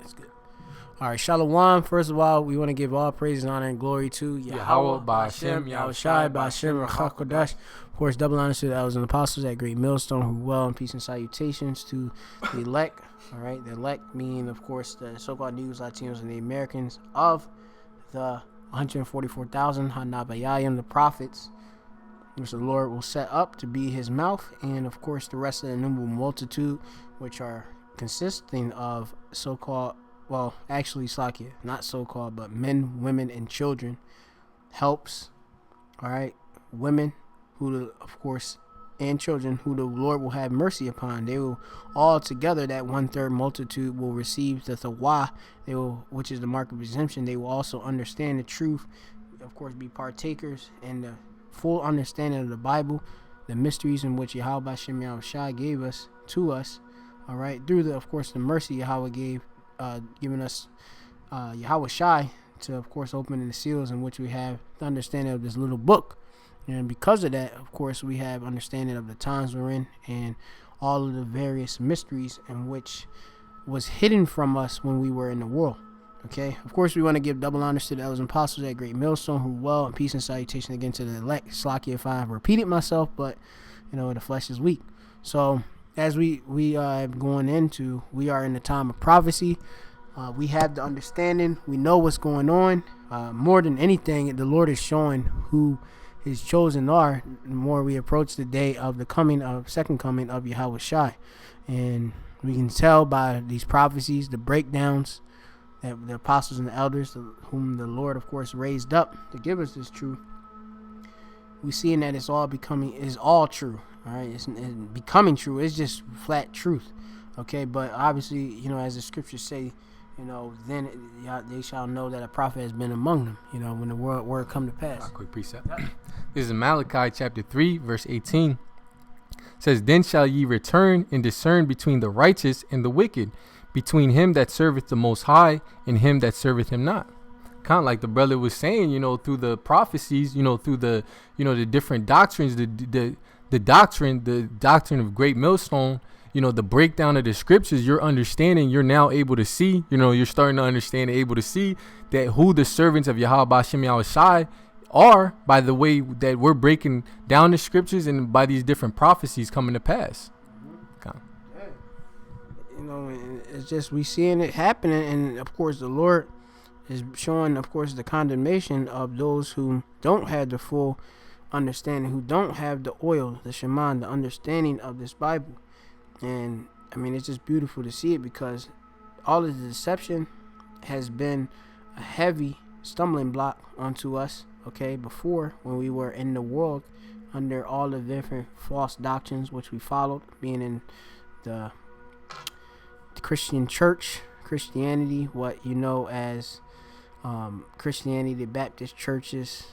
That's good. All right, Shalom. First of all, we want to give all praise and honor and glory to Yahweh, Ba'Hashem, Yahushai, Ba'Hashem, Ruach HaKodesh. Of course, double honors to the elders and apostles at Great Millstone, who well, and peace and salutations to the elect. All right, the elect meaning, of course, the so-called Negroes, Latinos, and the Americans of the 144,000 Hanabayayim, the prophets, which the Lord will set up to be his mouth, and of course the rest of the innumerable multitude, which are consisting of so-called, well, actually, Slakia, not so-called, but men, women, and children, helps, all right, women, who, of course, and children, who the Lord will have mercy upon. They will all together, that 1/3 multitude, will receive the Thawah, they will, which is the mark of exemption. They will also understand the truth, of course, be partakers in the full understanding of the Bible, the mysteries in which Yahweh Ba'Hashem Yahushai gave us to us, all right, through the, of course, the mercy Yahweh gave, giving us Yahweh Shai to, of course, open the seals in which we have the understanding of this little book. And because of that, of course, we have understanding of the times we're in and all of the various mysteries in which was hidden from us when we were in the world. Okay, of course, we want to give double honors to the elders and apostles at Great Millstone, who well, and peace and salutation again to the elect. Slacky if I have repeated myself, but the flesh is weak. So as we going into, we are in the time of prophecy. We have the understanding. We know what's going on. More than anything, the Lord is showing who his chosen are. The more we approach the day of the second coming of Yahweh Shai, and we can tell by these prophecies, the breakdowns, that the apostles and the elders, whom the Lord, of course, raised up to give us this truth. We seeing that it's all true. All right, it's becoming true. It's just flat truth. Okay, but obviously, as the scriptures say, then they shall know that a prophet has been among them. When the word come to pass. A quick precept. This is Malachi chapter 3, verse 18. It says, "Then shall ye return and discern between the righteous and the wicked, between him that serveth the Most High and him that serveth him not." Kind of like the brother was saying, through the prophecies, through the, the different doctrines, the doctrine of Great Millstone, the breakdown of the scriptures, you're understanding, you're now able to see, you're starting to understand and able to see that who the servants of Yahweh Ba'Hashem Yahushai are by the way that we're breaking down the scriptures and by these different prophecies coming to pass. It's just we seeing it happening, and of course the Lord is showing, of course, the condemnation of those who don't have the full understanding, who don't have the oil, the shaman, the understanding of this Bible. And it's just beautiful to see it, because all of the deception has been a heavy stumbling block onto us, okay, before, when we were in the world under all the different false doctrines which we followed, being in the Christian church, Christianity, what as Christianity, the Baptist churches,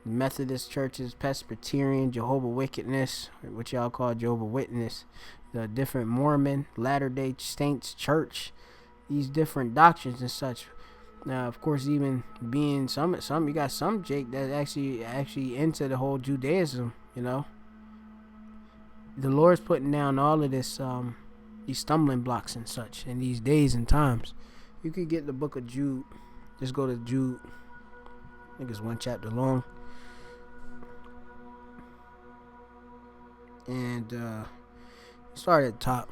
Methodist churches, Presbyterian, Jehovah Wickedness, what y'all call Jehovah Witness, the different Mormon, Latter-day Saints church, these different doctrines and such. Now, of course, even being some you got some Jake that actually into the whole Judaism. The Lord's putting down all of this these stumbling blocks and such in these days and times. You could get the book of Jude. Just go to Jude. I think it's one chapter long. And start at the top.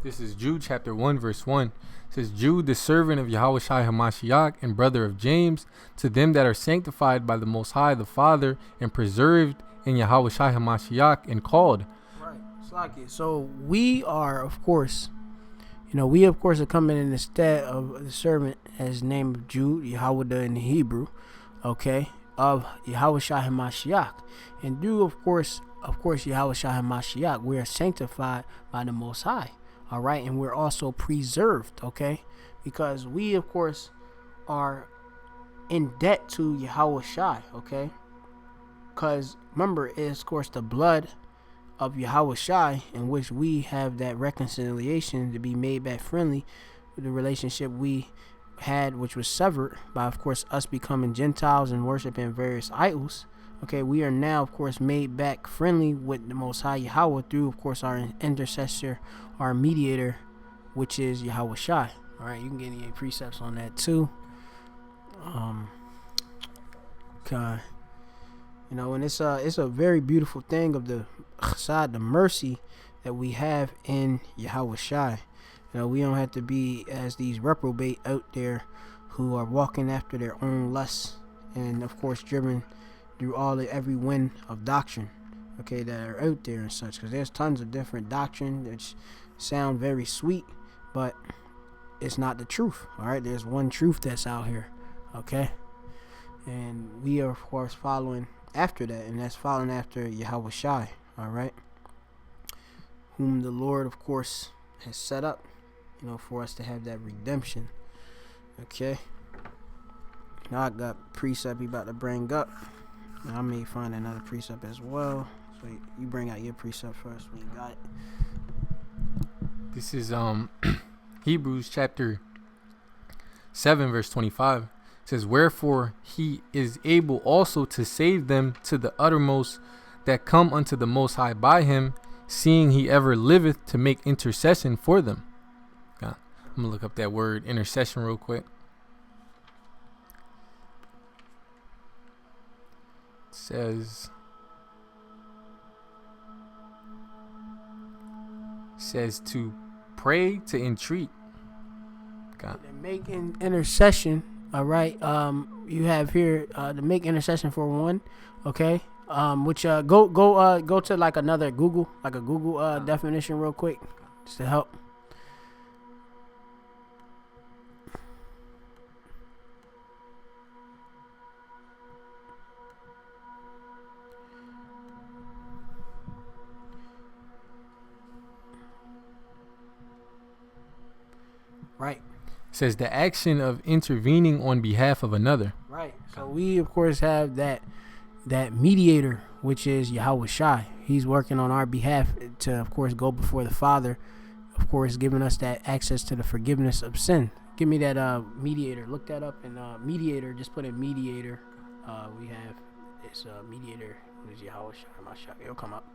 This is Jude chapter 1, verse 1. It says, "Jude, the servant of Yahweh Shai HaMashiach and brother of James, to them that are sanctified by the Most High, the Father, and preserved in Yahweh Shai HaMashiach and called." So we are, of course, are coming in the stead of the servant, as name of Jude, Yahweh in the Hebrew, okay, of Yahweh Shai HaMashiach. And through, of course, Yahweh Shai HaMashiach, we are sanctified by the Most High, all right, and we're also preserved, okay, because we, of course, are in debt to Yahweh Shai, okay, because remember, it is, of course, the blood of Yahweh Shai in which we have that reconciliation to be made back friendly with the relationship we had, which was severed by, of course, us becoming Gentiles and worshiping various idols. Okay, we are now, of course, made back friendly with the Most High Yahweh through, of course, our intercessor, our mediator, which is Yahweh Shai. All right, you can get any precepts on that too. Okay. You know, and it's a very beautiful thing of the chesed, the mercy that we have in Yahweh Shai. You know, we don't have to be as these reprobate out there who are walking after their own lusts and, of course, driven through every wind of doctrine, okay, that are out there and such. Because there's tons of different doctrine that sound very sweet, but it's not the truth. All right, there's one truth that's out here, okay, and we are, of course, following after that, and that's following after Yahweh Shai. All right, whom the Lord, of course, has set up, you know, for us to have that redemption. Okay. Now I got precept he about to bring up. Now I may find another precept as well. So you bring out your precept first when you got it. This is Hebrews chapter 7 verse 25. It says, wherefore he is able also to save them to the uttermost that come unto the Most High by him, seeing he ever liveth to make intercession for them. I'm gonna look up that word intercession real quick. It says to pray, to entreat. God. Make an intercession. All right. You have here to make intercession for one. Okay. Which go to like another Google, like a Google definition real quick, just to help. Right. It says the action of intervening on behalf of another. Right. So we, of course, have that mediator, which is Yahweh Shai. He's working on our behalf to, of course, go before the Father, of course, giving us that access to the forgiveness of sin. Give me that mediator. Look that up. And mediator, just put in mediator. We have this mediator, who is Yahweh Shai. It'll come up.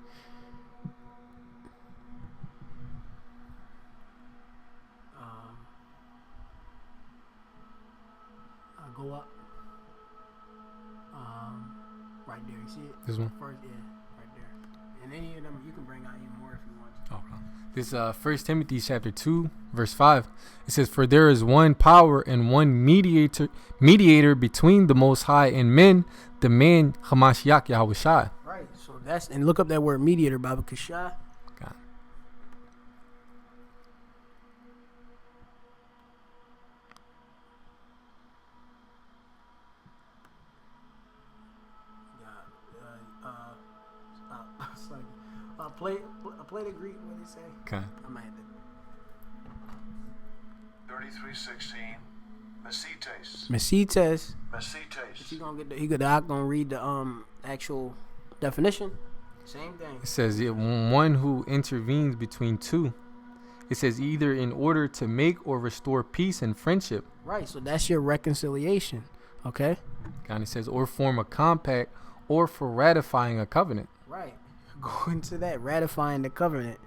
Go up. Right there. You see it? This one? First, yeah, right there. And any of them, you can bring out even more if you want to. Okay. This 1 Timothy chapter 2, verse 5. It says, for there is one power and one mediator between the Most High and men, the man Hamashiach Yahweh Shai. Right. So that's, and look up that word mediator, Baba Kashai. Play the Greek, what they say. Okay. I might have to. 33:16. Mesites. Mesites. Mesites. He gonna read the actual definition. Same thing. It says one who intervenes between two. It says either in order to make or restore peace and friendship. Right. So that's your reconciliation. Okay. And it says or form a compact or for ratifying a covenant. Right. Go into that, ratifying the covenant.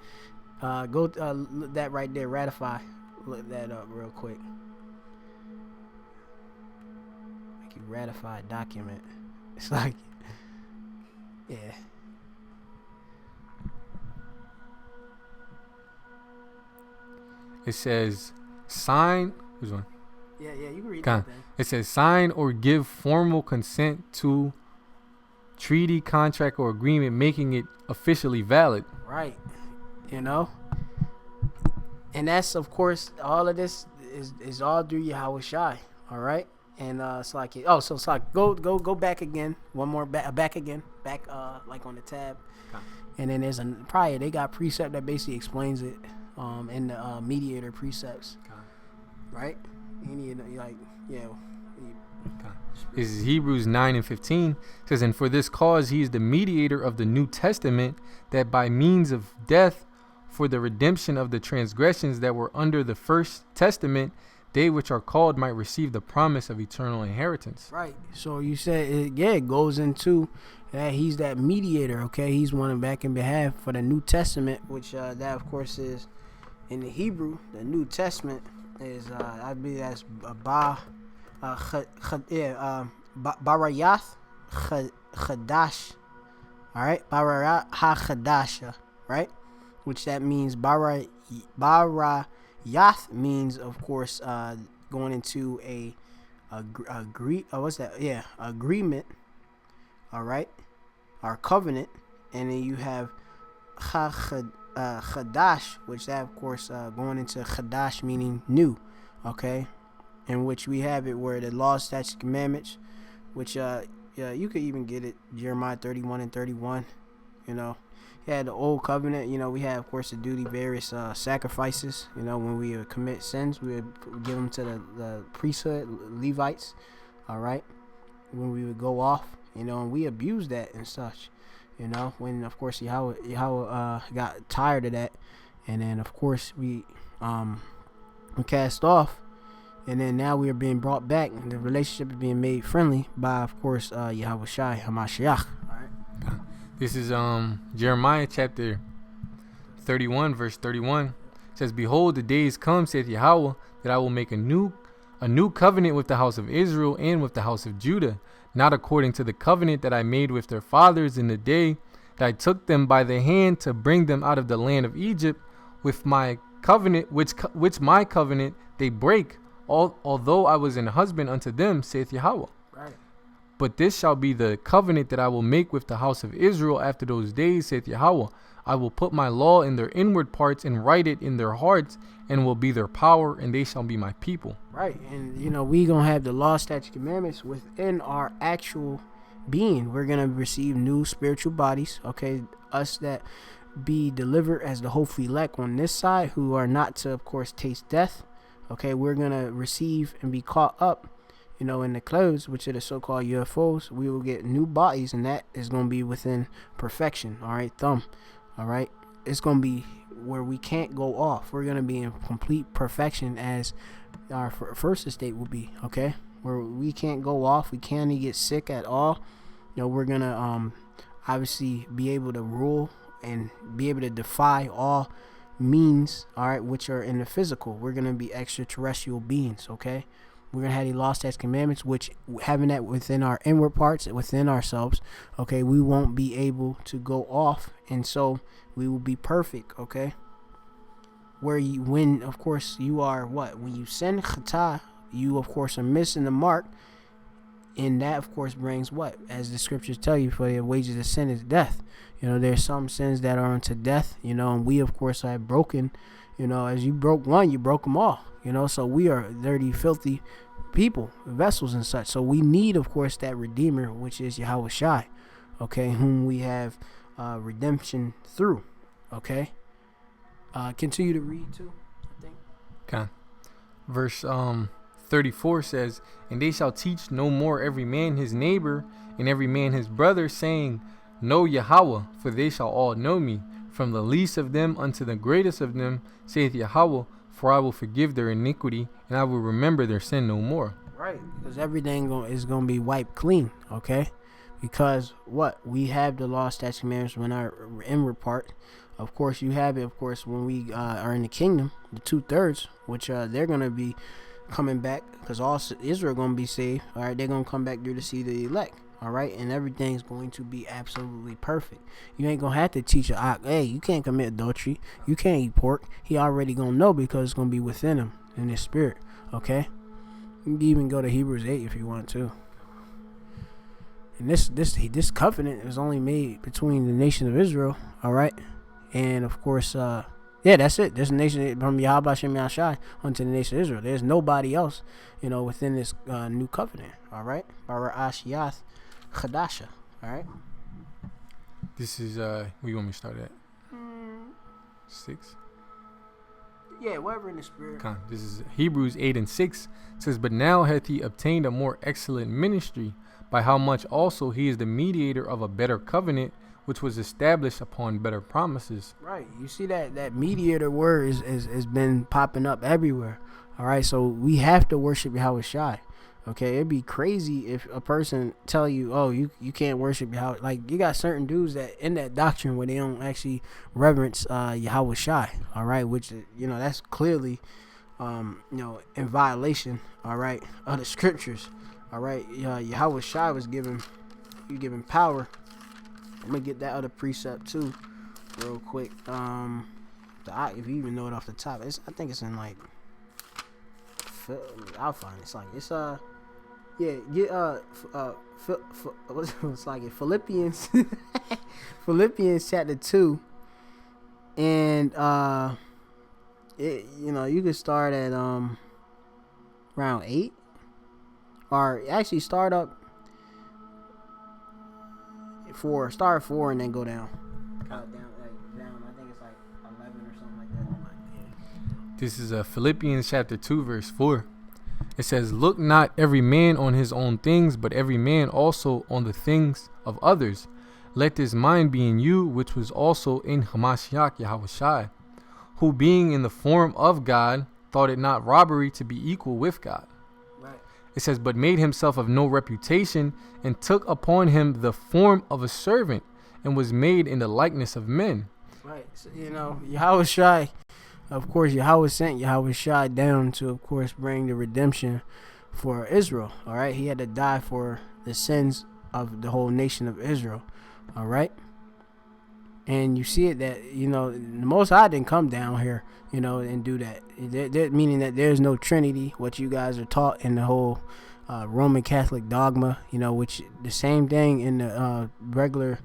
Go that right there, ratify. Look that up real quick. Like you ratify a document. It's like, yeah. It says sign. Which one? Yeah, you can read that thing. It says sign or give formal consent to treaty, contract, or agreement, making it officially valid. Right. You know? And that's, of course, all of this is all through Yahweh Shai. All right? And it's like, so it's like, go back again. One more, back again. Back, like on the tab. Okay. And then there's they got precept that basically explains it in the mediator precepts. Okay. Right? This is Hebrews 9:15. It says, and for this cause he is the mediator of the New Testament, that by means of death for the redemption of the transgressions that were under the first testament, they which are called might receive the promise of eternal inheritance. Right. So you said, it goes into that he's that mediator, okay? He's one back in behalf for the New Testament, which that, of course, is in the Hebrew, the New Testament. is I believe that's Barayath Chadash. All right, Barayat HaChadasha, right? Which that means Barayath means, of course, going into agreement. All right, our covenant, and then you have Chadash, which that, of course, going into Chadash meaning new. Okay, in which we have it where the law, statutes, commandments, which you could even get it Jeremiah 31 and 31. You know, you had the old covenant. You know, we had, of course, the duty, various sacrifices. You know, when we would commit sins, we would give them to the priesthood, Levites. All right, when we would go off, you know, and we abused that and such. You know, when, of course, Yahweh got tired of that, and then, of course, we cast off. And then now we are being brought back. And the relationship is being made friendly by, of course, Yahweh Shai HaMashiach. All right. This is Jeremiah chapter 31, verse 31. It says, "Behold, the days come, saith Yahweh, that I will make a new covenant with the house of Israel and with the house of Judah, not according to the covenant that I made with their fathers in the day that I took them by the hand to bring them out of the land of Egypt, with my covenant, which my covenant they break. Although I was an husband unto them, saith Yahweh. Right. But this shall be the covenant that I will make with the house of Israel after those days, saith Yahweh. I will put my law in their inward parts and write it in their hearts, and will be their power, and they shall be my people." Right. And, you know, we going to have the law, statutes, commandments within our actual being. We're going to receive new spiritual bodies. Okay. Us that be delivered as the whole elect on this side, who are not to, of course, taste death. Okay, we're going to receive and be caught up, you know, in the clouds, which are the so-called UFOs. We will get new bodies, and that is going to be within perfection. All right, all right. It's going to be where we can't go off. We're going to be in complete perfection as our first estate will be, okay, where we can't go off. We can't get sick at all. You know, we're going to obviously be able to rule and be able to defy all means, all right, which are in the physical. We're going to be extraterrestrial beings, okay? We're going to have the law, statutes, commandments, which having that within our inward parts, within ourselves, okay, we won't be able to go off, and so we will be perfect, okay? When, of course, you are when you sin chata, you, of course, are missing the mark, and that, of course, brings what? As the scriptures tell you, for the wages of sin is death. You know, there's some sins that are unto death, you know, and we, of course, have broken, you know, as you broke one, you broke them all, you know, so we are dirty, filthy people, vessels and such. So we need, of course, that Redeemer, which is Yahweh Shai, okay, whom we have redemption through, okay. Continue to read, too, I think. Okay. Verse 34 says, "And they shall teach no more every man his neighbor and every man his brother, saying, Know Yahweh, for they shall all know me, from the least of them unto the greatest of them, saith Yahweh, for I will forgive their iniquity, and I will remember their sin no more." Right, because everything is going to be wiped clean, okay? Because we have the law, statutes, commandments in our inward part. Of course, you have it, of course, when we are in the kingdom, the 2/3, which they're going to be coming back, because all Israel going to be saved. All right, they're going to come back through to see the elect. All right, and everything's going to be absolutely perfect. You ain't gonna have to teach hey, you can't commit adultery, you can't eat pork. He already gonna know, because it's gonna be within him in his spirit. Okay, you can even go to Hebrews 8 if you want to. And this covenant is only made between the nation of Israel. All right, and of course, that's it. There's a nation from Yahweh Shem Yahshai unto the nation of Israel. There's nobody else, you know, within this new covenant. All right, Bara'ashiyath Chadasha. All right. This is where you want me to start at? 6. Yeah, whatever in the spirit. This is Hebrews 8 and 6. It says, "But now hath he obtained a more excellent ministry, by how much also he is the mediator of a better covenant, which was established upon better promises." Right. You see that mediator word is been popping up everywhere. All right. So we have to worship Yahweh Shai. Okay, it'd be crazy if a person tell you, oh, you can't worship Yahweh. Like, you got certain dudes that in that doctrine where they don't actually reverence Yahweh Shai. All right, which, you know, that's clearly in violation, all right, of the scriptures, all right. Yahweh Shai was given power. I'm gonna get that other precept too, real quick. If you even know it off the top, I think it's in like. I'll find it. It's like what's like in Philippians, Philippians chapter 2, and you could start at round 8, or actually start at 4, and then go down. Down. I think it's like 11 or something like that. This is Philippians chapter 2, verse 4. It says, "Look not every man on his own things, but every man also on the things of others. Let this mind be in you, which was also in Hamashiach Yahushai, who being in the form of God, thought it not robbery to be equal with God." Right. It says, "But made himself of no reputation, and took upon him the form of a servant, and was made in the likeness of men." Right. So, Yahweh Shai, of course, Yahweh sent Yahweh Shai down to, of course, bring the redemption for Israel. All right. He had to die for the sins of the whole nation of Israel. All right. And you see it that, the Most High didn't come down here, and do that. Meaning that there's no Trinity, what you guys are taught in the whole Roman Catholic dogma, which the same thing in the regular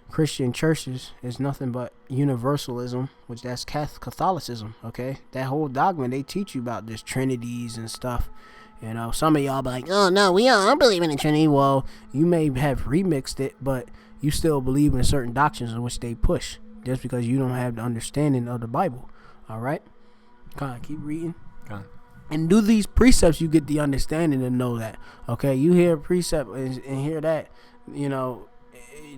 Christian churches is nothing but universalism, which that's Catholicism. Okay, that whole dogma, they teach you about this Trinities and stuff. Some of y'all be like, "Oh no, I don't believe in the Trinity." Well, you may have remixed it, but you still believe in certain doctrines in which they push, just because you don't have the understanding of the Bible. All right, keep reading. And do these precepts, you get the understanding to know that. Okay, you hear a precept and hear that,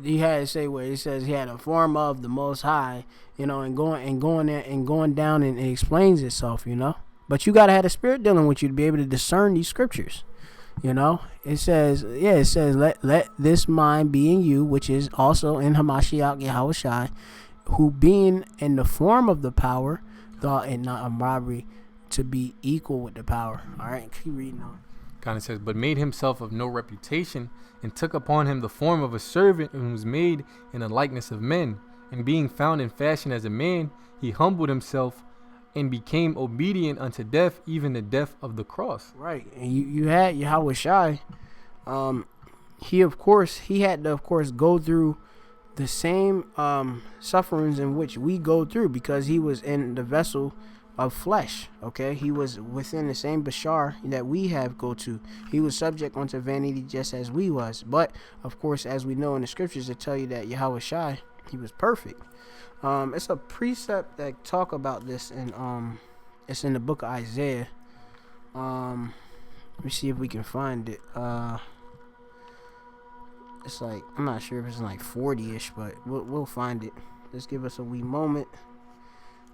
he had to say where it says he had a form of the Most High, and going there and going down, and it explains itself, But you gotta have the Spirit dealing with you to be able to discern these scriptures. It says let this mind be in you, which is also in Hamashiach Yahushai, who being in the form of the power, thought it not a robbery to be equal with the power. All right, keep reading on. Kind of says, "But made himself of no reputation, and took upon him the form of a servant, and was made in the likeness of men. And being found in fashion as a man, he humbled himself, and became obedient unto death, even the death of the cross." Right, and you had Yahweh Shai. He had to go through the same sufferings in which we go through, because he was in the vessel of flesh. Okay, he was within the same bashar that we have go to. He was subject unto vanity just as we was. But of course, as we know in the scriptures, they tell you that Yahweh Shai, he was perfect. It's a precept that talk about this, and it's in the book of Isaiah. Let me see if we can find it. It's like, I'm not sure if it's like 40-ish, but we'll find it. Just give us a wee moment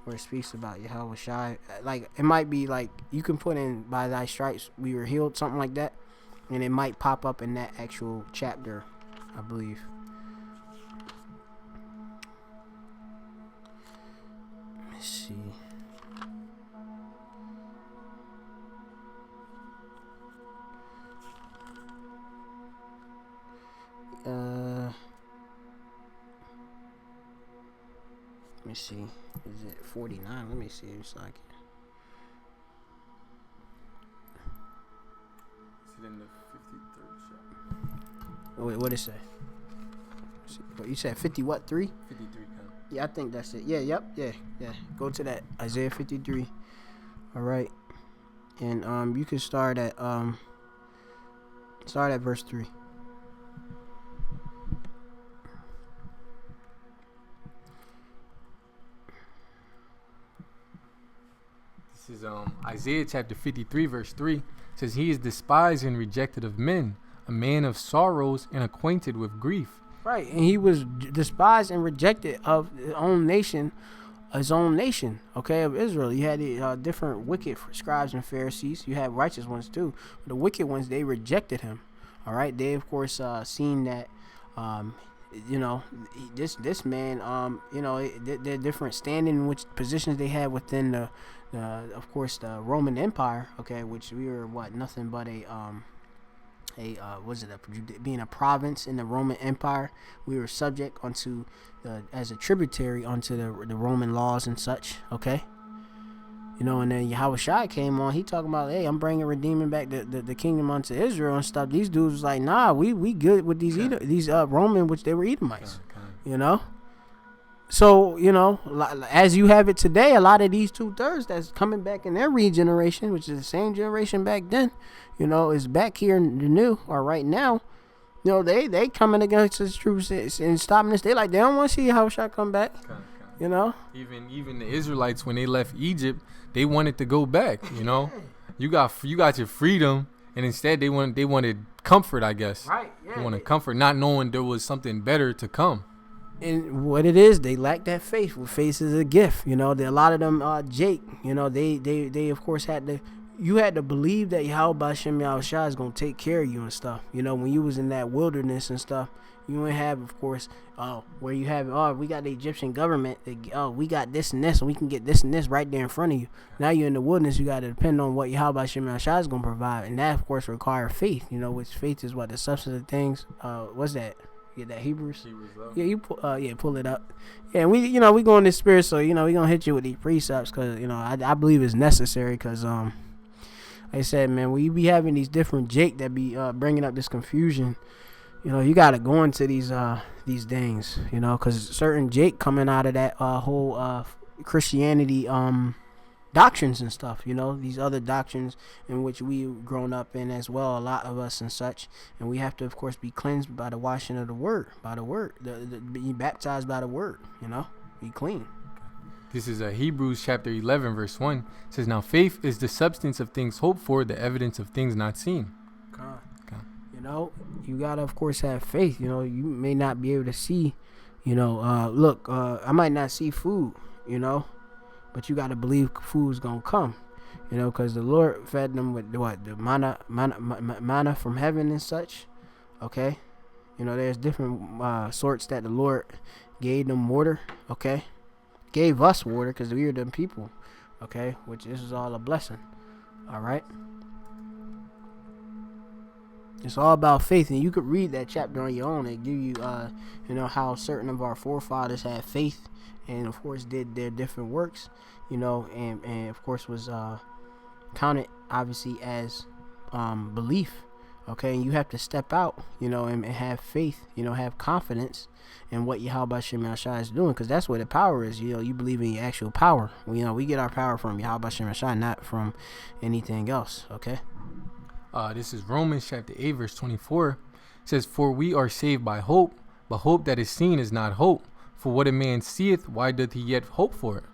where it speaks about Yahweh Shai. Like, it might be like, you can put in "by thy stripes we were healed," something like that, and it might pop up in that actual chapter, I believe. Let me see. Let me see. Is it 49? Let me see. It's like. Is it in the 53rd chapter? Wait, what did it say? What you said? 50 what? 3? 53. Yeah, I think that's it. Yeah. Yep. Yeah. Go to that Isaiah 53. All right, and you can start at verse 3. This is Isaiah chapter 53, verse 3. It says, "He is despised and rejected of men, a man of sorrows and acquainted with grief." Right, and he was despised and rejected of his own nation, okay, of Israel. You had the different wicked scribes and Pharisees. You had righteous ones too. The wicked ones, they rejected him. All right, they of course seen that, this man, the different standing, which positions they had within of course, the Roman Empire. Okay, which we were nothing but being a province in the Roman Empire. We were subject onto as a tributary onto the Roman laws and such. Okay. And then Yahushua came on. He talking about, hey, I'm redeeming back the kingdom unto Israel and stuff. These dudes was like, nah, we good with these Roman, which they were Edomites. So as you have it today, a lot of these 2/3 that's coming back in their regeneration, which is the same generation back then, is back here in the new or right now. They coming against the troops and stopping this. They don't want to see Yahushua come back. Even the Israelites, when they left Egypt, they wanted to go back. You got your freedom, and instead they wanted comfort, I guess. Right. Yeah. They wanted comfort, not knowing there was something better to come. And what it is, they lack that faith. Well, faith is a gift. A lot of them, Jake. They of course had to. You had to believe that Yahweh Shem Yahushua is gonna take care of you and stuff. When you was in that wilderness and stuff. You ain't have, of course, where you have, we got the Egyptian government. We got this and this, and we can get this and this right there in front of you. Now you're in the wilderness. You got to depend on what Yahweh Shem Yahushua is going to provide. And that, of course, requires faith, which faith is what? The substance of things. What's that? Yeah, that Hebrews? Yeah, you pull it up. Yeah, and we go in this spirit, so, we're going to hit you with these precepts because, I believe it's necessary because, like I said, man, we be having these different Jake that be bringing up this confusion. You gotta go into these things, because certain Jake coming out of that whole Christianity doctrines and stuff, these other doctrines in which we've grown up in as well, a lot of us and such, and we have to, of course, be cleansed by the washing of the word, be baptized by the word, be clean. This is Hebrews chapter 11, verse 1. It says, now faith is the substance of things hoped for, the evidence of things not seen. You gotta, of course, have faith. You may not be able to see, look, I might not see food, but you gotta believe food's gonna come, because the Lord fed them with the manna from heaven and such. Okay, there's different sorts that the Lord gave them water. Okay, gave us water because we are them people. Okay, which this is all a blessing. All right. It's all about faith, and you could read that chapter on your own. They give you, how certain of our forefathers had faith, and of course did their different works, and of course was counted obviously as belief. Okay, and you have to step out, and have faith, have confidence in what Yahweh Shem Yahushua is doing, because that's where the power is. You believe in your actual power. We get our power from Yahweh Shem Yahushua, not from anything else. Okay. This is Romans chapter 8, verse 24. It says, for we are saved by hope, but hope that is seen is not hope. For what a man seeth, why doth he yet hope for it?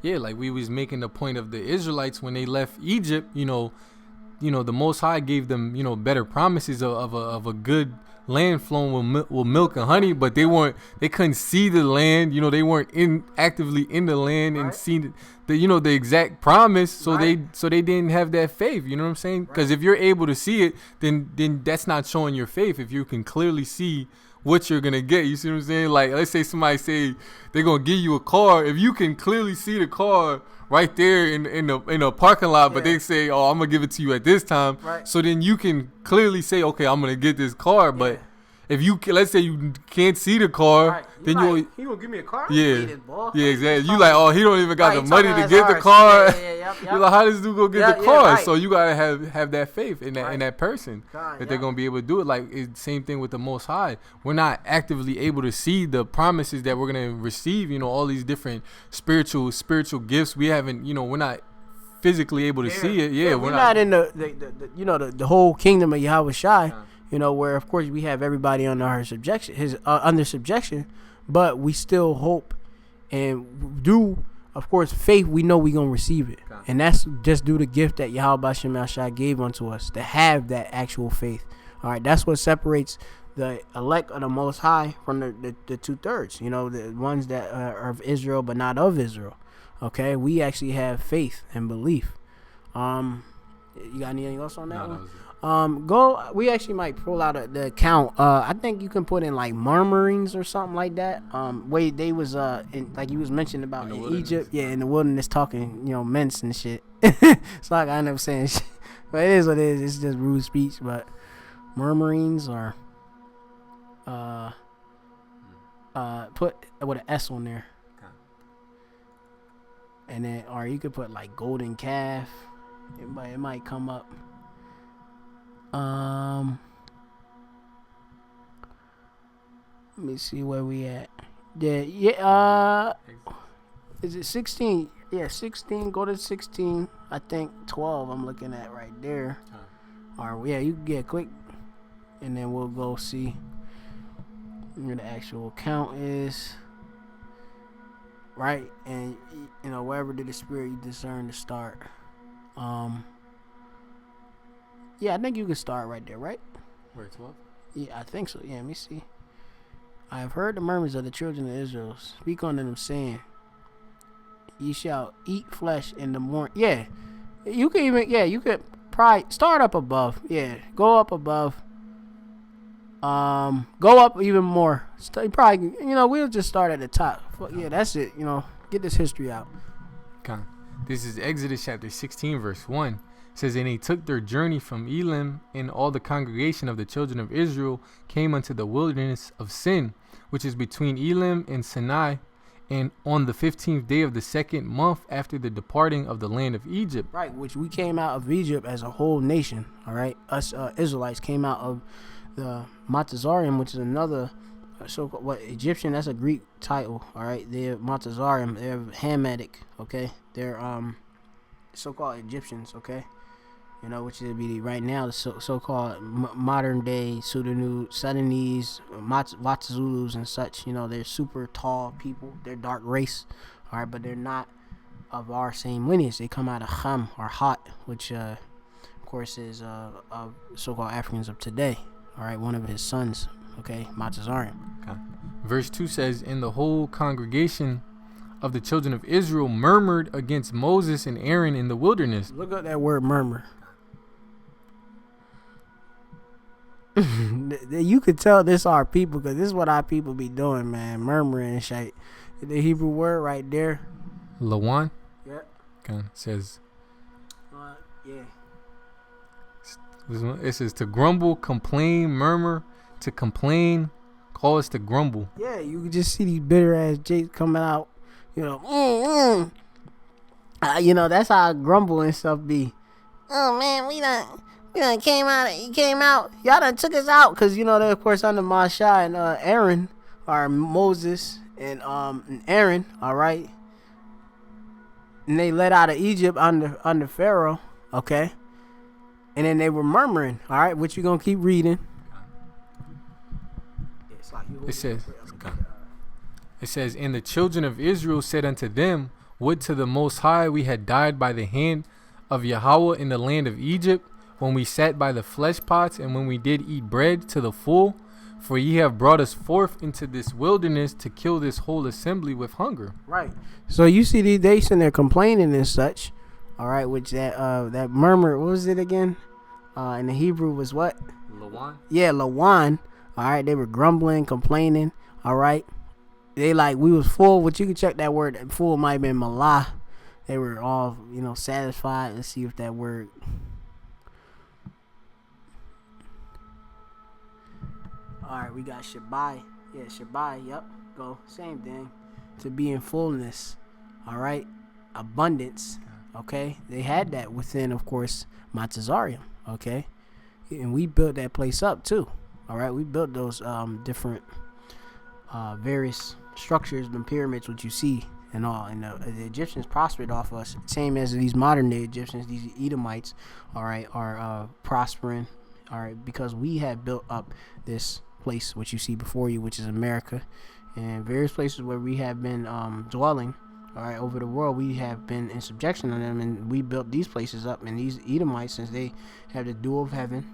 Yeah, like we was making the point of the Israelites when they left Egypt, the Most High gave them, better promises of a good land flowing with milk and honey, but they couldn't see the land. They weren't actively in the land and see the exact promise. So they didn't have that faith. You know what I'm saying? Because if you're able to see it, then that's not showing your faith. If you can clearly see what you're gonna get, you see what I'm saying? Like, let's say somebody say they're gonna give you a car. If you can clearly see the car right there in a parking lot, but they say, oh, I'm gonna give it to you at this time. Right. So then you can clearly say, okay, I'm gonna get this car. But if let's say you can't see the car, then he gonna give me a car? Yeah, exactly. You like, oh, he don't even got the money to get the car. You're like, how does this dude go get the car? So you gotta have that faith in that person that they're gonna be able to do it. Like, it's the same thing with the Most High. We're not actively able to see the promises that we're gonna receive. All these different spiritual gifts. We haven't. We're not physically able to see it. Yeah, we're not in the whole kingdom of Yahweh Shai. Where of course we have everybody under subjection, but we still hope and do, of course, faith. We know we gonna receive it, and that's just due the gift that Yahweh Shem Yahushua gave unto us to have that actual faith. All right, that's what separates the elect of the Most High from the 2/3. The ones that are of Israel but not of Israel. Okay, we actually have faith and belief. You got anything else on that No, one? that was it. We actually might pull out the account. I think you can put in like murmurings or something like that. Way they was like you was mentioning about In the in Egypt, wilderness. in the wilderness talking, mince and shit. So like I end up saying shit, but it is what it is. It's just rude speech. But murmurings are put with an S on there, Okay. and then or you could put like golden calf. It might come up. Let me see where we at. Is it 16? Yeah, 16. Go to 16. I think 12. I'm looking at right there. Or yeah, you can get quick, and then we'll go see where the actual count is. Right, and wherever did the spirit you discern to start. Yeah, I think you can start right there, right? Where 12? Yeah, I think so. Yeah, let me see. I have heard the murmurs of the children of Israel. Speak unto them, saying, ye shall eat flesh in the morning. Yeah, you could probably start up above. Yeah, go up above. Go up even more. Probably, we'll just start at the top. Yeah, that's it. Get this history out. Okay. This is Exodus chapter 16, verse 1. It says, and they took their journey from Elim, and all the congregation of the children of Israel came unto the wilderness of Sin, which is between Elim and Sinai, and on the 15th day of the 2nd month after the departing of the land of Egypt. Right, which we came out of Egypt as a whole nation. All right, us Israelites came out of the Matazarium, which is another so-called Egyptian. That's a Greek title. All right, they're Matazarium. They're Hamitic. Okay, they're so-called Egyptians. Okay. Which would be right now the so-called modern day Sudanese, Watzulus and such. They're super tall people. They're dark race, all right, but they're not of our same lineage. They come out of Ham or Hot, which of course is of so-called Africans of today. All right, one of his sons. Okay, Matazarian. Okay. Verse 2 says, and the whole congregation of the children of Israel murmured against Moses and Aaron in the wilderness. Look up that word murmur. You could tell this our people, because this is what our people be doing, man. Murmuring and shit. The Hebrew word right there. Lawan. Yeah. Okay. It says, yeah. it says to grumble, complain, murmur, to complain, cause to grumble. Yeah, you can just see these bitter ass jakes coming out. That's how grumble and stuff be. Oh man, we done came out. He came out. Y'all done took us out, cause they're of course under Mashah and Aaron, or Moses and Aaron. All right, and they let out of Egypt under Pharaoh. Okay, and then they were murmuring. All right, which you gonna keep reading? It says, and the children of Israel said unto them, would to the Most High we had died by the hand of Yahweh in the land of Egypt, when we sat by the flesh pots, and when we did eat bread to the full. For ye have brought us forth into this wilderness to kill this whole assembly with hunger. Right. So you see they sitting there complaining and such. All right, which that murmur, what was it again? In the Hebrew was what? Lawan. Yeah, Lawan. All right, they were grumbling, complaining. All right. They we was full, which you can check that word. Full might have been malah. They were all, satisfied. Let's see if that word. All right, we got Shabai. Yeah, Shabai. Yep. Go. Same thing. To be in fullness. All right. Abundance. Okay. They had that within, of course, Matazarium. Okay. And we built that place up too. All right. We built those different various structures and pyramids, which you see and all. And the Egyptians prospered off us. Same as these modern day Egyptians, these Edomites, all right, are prospering. All right. Because we have built up this place which you see before you, which is America, and various places where we have been dwelling, all right, over the world. We have been in subjection to them, and we built these places up. And these Edomites, since they have the dew of heaven,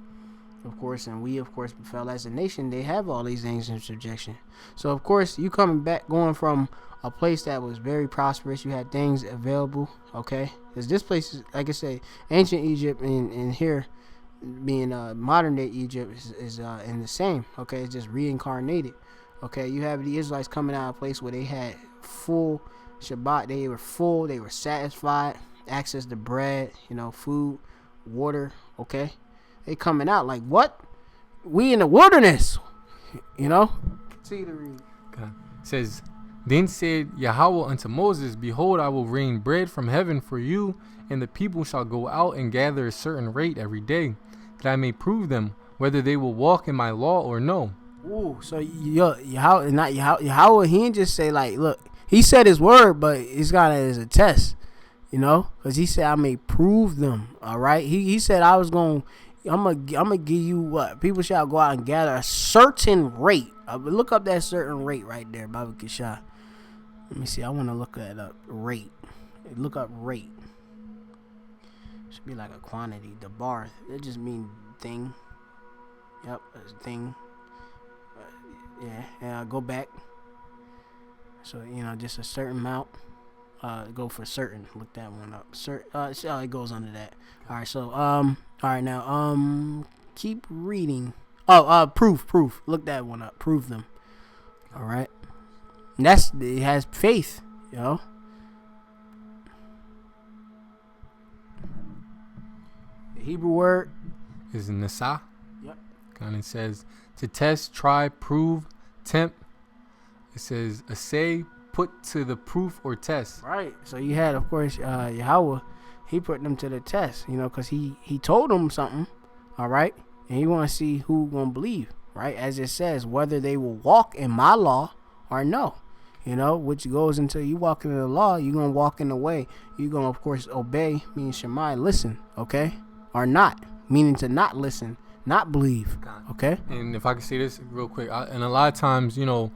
of course, and we of course fell as a nation, they have all these things in subjection. So of course you coming back, going from a place that was very prosperous. You had things available, okay? Because this place is, like I say, ancient Egypt and here being modern day Egypt is in the same, okay? It's just reincarnated, okay? You have the Israelites coming out of a place where they had full Shabbat. They were full. They were satisfied. Access to bread, food, water, okay? They coming out like, what? We in the wilderness, See to read. Okay. It says, then said Yahweh unto Moses, behold, I will rain bread from heaven for you, and the people shall go out and gather a certain rate every day, that I may prove them whether they will walk in my law or no. Ooh, so Yahweh, he didn't just say like, look, he said his word, but it's got it as a test, because he said I may prove them. All right, he said I'm gonna give you what people shall go out and gather a certain rate. Look up that certain rate right there, Baba Kishah. Let me see. I want to look that up. Rate. Look up rate. Should be like a quantity. The bar. It just mean thing. Yep, a thing. Yeah. Go back. So just a certain amount. Go for certain. Look that one up. It goes under that. All right. So all right now. Keep reading. Proof. Look that one up. Prove them. All right. And it has faith, The Hebrew word is Nasa. Yep. And it says to test, try, prove, tempt. It says assay, put to the proof or test. Right. So you had, of course, Yahweh. He put them to the test, because he told them something. All right. And he want to see who gonna believe, right? As it says, whether they will walk in my law or no, which goes until you walk in the law, you're gonna walk in the way. You're gonna, of course, obey, meaning Shemai, listen, okay, or not, meaning to not listen, not believe, okay. And if I can say this real quick, and a lot of times, the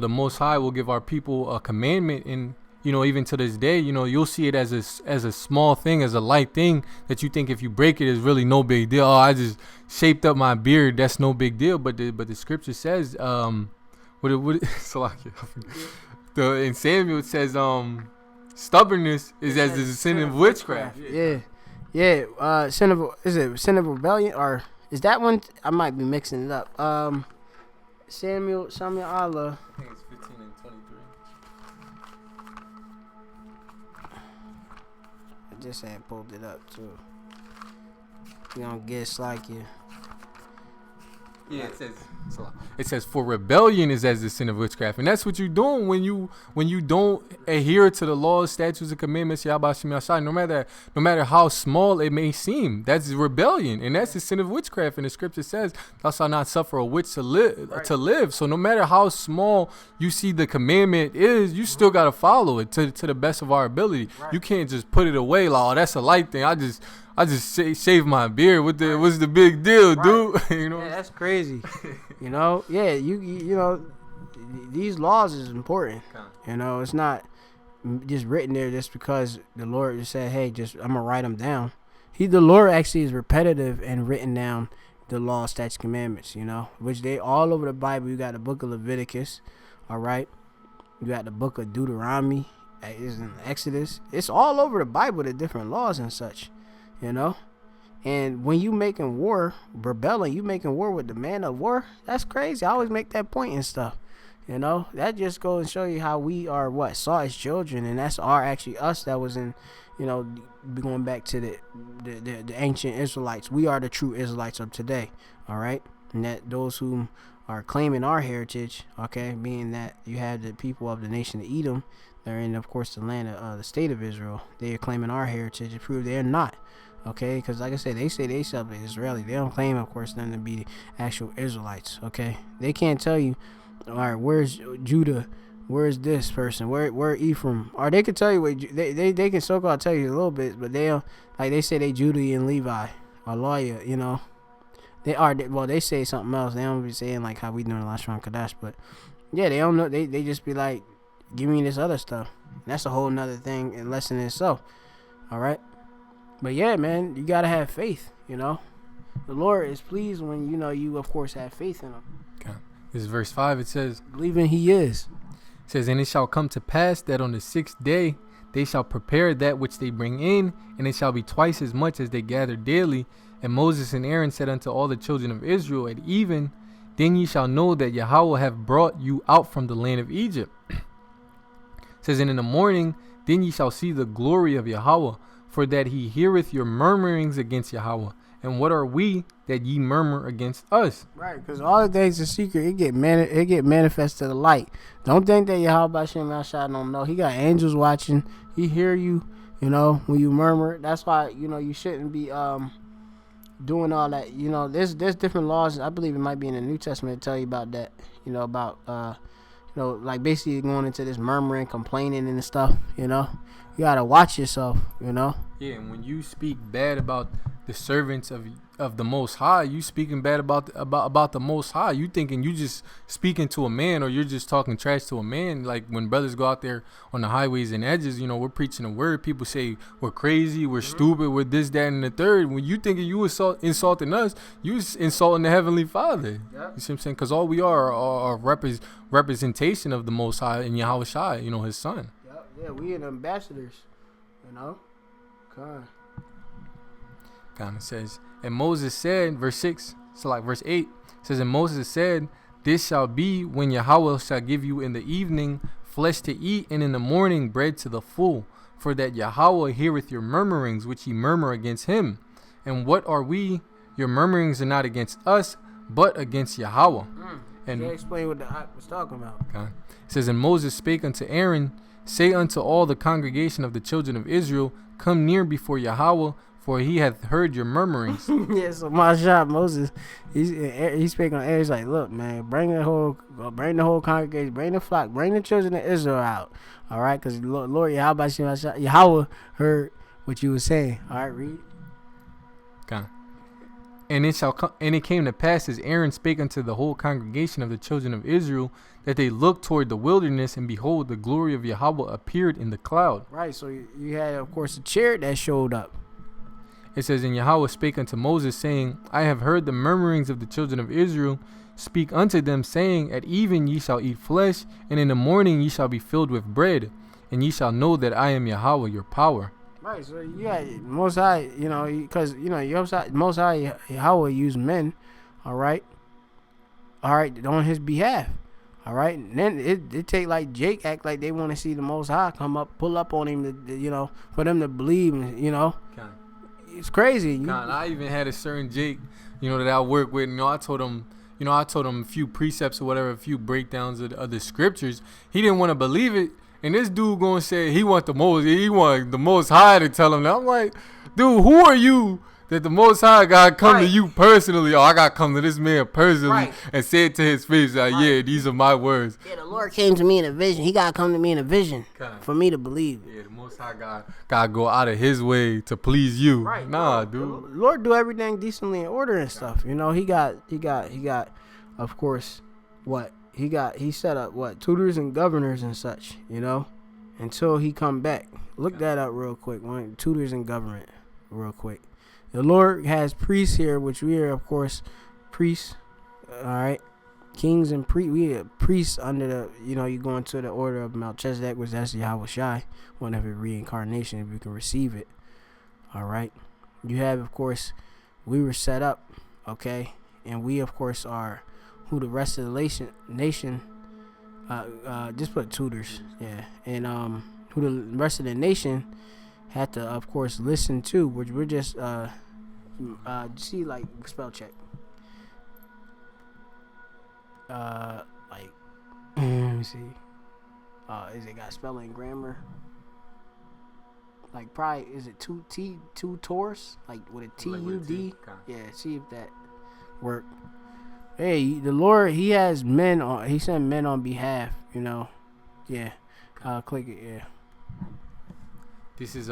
Most High will give our people a commandment, and even to this day, you'll see it as a small thing, as a light thing that you think if you break it is really no big deal. Oh, I just shaped up my beard, that's no big deal. But the scripture says, in Samuel it says, stubbornness is as the sin of witchcraft. Yeah. Sin of rebellion, or is that one? I might be mixing it up. Samuel Allah. I think it's 15 and 23. I just had pulled it up too. You don't guess like you. Yeah, it says for rebellion is as the sin of witchcraft, and that's what you're doing when you don't adhere to the laws, statutes, and commandments. No matter how small it may seem, that's rebellion, and that's the sin of witchcraft. And the scripture says, "Thou shalt not suffer a witch to live." Right. To live. So no matter how small you see the commandment is, you still gotta follow it to the best of our ability. Right. You can't just put it away like, "Oh, that's a light thing. I just shave my beard. What's the big deal, dude?" Yeah, that's crazy. Yeah, you these laws is important. It's not just written there just because the Lord just said, "Hey, I'm gonna write them down." The Lord actually is repetitive and written down the law, statutes, commandments. Which they all over the Bible. You got the book of Leviticus, all right. You got the book of Deuteronomy. Is in Exodus. It's all over the Bible, the different laws and such. And when you making war, rebelling, you making war with the man of war, that's crazy. I always make that point and stuff. That just goes and show you how we are saw as children, and that's actually us that was in, going back to the ancient Israelites. We are the true Israelites of today, all right? And that those who are claiming our heritage, okay, being that you have the people of the nation of Edom, they're in, of course, the land of the state of Israel. They are claiming our heritage to prove they're not. Okay, because like I said, they say they self Israeli. They don't claim, of course, them to be the actual Israelites. Okay, they can't tell you, all right, where's Judah? Where's this person? Where Ephraim? Or they can tell you what they can so-called tell you a little bit, but they don't, like they say they Judah and Levi or lawyer. They are they say something else. They don't be saying like how we doing in Lashon Kadash, but yeah, they don't know. They just be like, give me this other stuff. And that's a whole nother thing and lesson in itself. All right. But yeah, man, you gotta have faith. The Lord is pleased when you of course have faith in Him. Okay. This is verse 5. It says, believing He is. It says, and it shall come to pass that on the 6th day they shall prepare that which they bring in, and it shall be twice as much as they gather daily. And Moses and Aaron said unto all the children of Israel at even, then ye shall know that Yahweh have brought you out from the land of Egypt. It says, and in the morning then ye shall see the glory of Yahweh, for that he heareth your murmurings against Yahweh. And what are we that ye murmur against us? Right, because all the things in secret, it get manifest to the light. Don't think that Yahweh Hashem Yahshua don't know. He got angels watching. He hear you, when you murmur. That's why, you shouldn't be doing all that. There's different laws. I believe it might be in the New Testament to tell you about that. About like basically going into this murmuring, complaining and stuff. You gotta watch yourself. Yeah, and when you speak bad about the servants of the Most High, you speaking bad about the Most High. You thinking you just speaking to a man, or you're just talking trash to a man. Like when brothers go out there on the highways and edges, we're preaching the word. People say we're crazy, we're stupid, we're this, that, and the third. When you thinking you insulting us, you insulting the Heavenly Father. Yep. You see what I'm saying? Because all we are representation of the Most High and Yahweh Shai, His Son. Yep. Yeah, we are ambassadors. God says, and Moses said, verse 6, so like verse 8 says, and Moses said, this shall be when Yahweh shall give you in the evening flesh to eat, and in the morning bread to the full, for that Yahweh heareth your murmurings which ye murmur against him. And what are we? Your murmurings are not against us, but against Yahweh. And can you explain what the Ak was talking about? Okay. It says, and Moses spake unto Aaron, say unto all the congregation of the children of Israel, come near before Yahweh, for he hath heard your murmurings. Yeah, so my shot, Moses, he spake on Aaron. He's like, look, man, bring the whole congregation, bring the flock, bring the children of Israel out. All right, because Lord Yahweh heard what you were saying. All right, read. Okay. And it came to pass as Aaron spake unto the whole congregation of the children of Israel, that they looked toward the wilderness, and behold, the glory of Yahweh appeared in the cloud. Right, so you had, of course, a chariot that showed up. It says, and Yahweh spake unto Moses, saying, I have heard the murmurings of the children of Israel. Speak unto them, saying, at even ye shall eat flesh, and in the morning ye shall be filled with bread, and ye shall know that I am Yahweh your power. Right, so Most High, because Most High Yahweh used men, all right, on his behalf. All right, and then it take like Jake act like they want to see the Most High come up, pull up on him, for them to believe, It's crazy. I even had a certain Jake, that I work with. I told him a few precepts or whatever, a few breakdowns of the scriptures. He didn't want to believe it, and this dude gonna say he want the Most High to tell him that. I'm like, dude, who are you that the Most High God come to you personally? I got to come to this man personally and say it to his face. Like, yeah, these are my words. Yeah, the Lord came to me in a vision. He got to come to me in a vision for me to believe. Yeah, the Most High God got to go out of his way to please you. Right. Nah, dude. The Lord do everything decently in order and stuff. He got, of course, he set up tutors and governors and such, until he come back. Look that up real quick. Tutors and government real quick. The Lord has priests here, which we are, of course, priests. All right, kings and priests. We are priests under the, you go into the order of Melchizedek, which that's Yahweh Shai, one of his reincarnation, if you can receive it. All right, you have, of course, we were set up, okay, and we, of course, are who the rest of the nation. Just put tutors, yeah, and who the rest of the nation had to, of course, listen to, which we're just see, like, spell check. Let me see. Is it got spelling grammar? Like, probably, is it two Taurus? Like, with a T-U-D? Yeah, see if that work. Hey, the Lord, he has men on, he sent men on behalf, Yeah. Click it, yeah. This is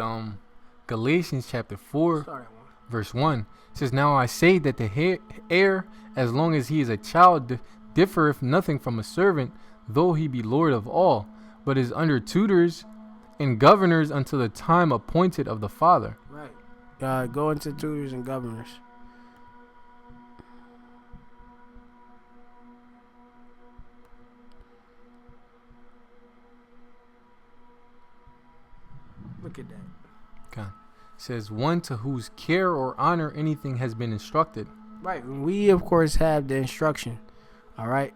Galatians chapter 4, verse 1. It says, now I say that the heir, as long as he is a child, differeth nothing from a servant, though he be Lord of all, but is under tutors and governors until the time appointed of the Father. Right. Go into tutors and governors. Look at that. Okay. Says one to whose care or honor anything has been instructed. Right. We, of course, have the instruction. All right.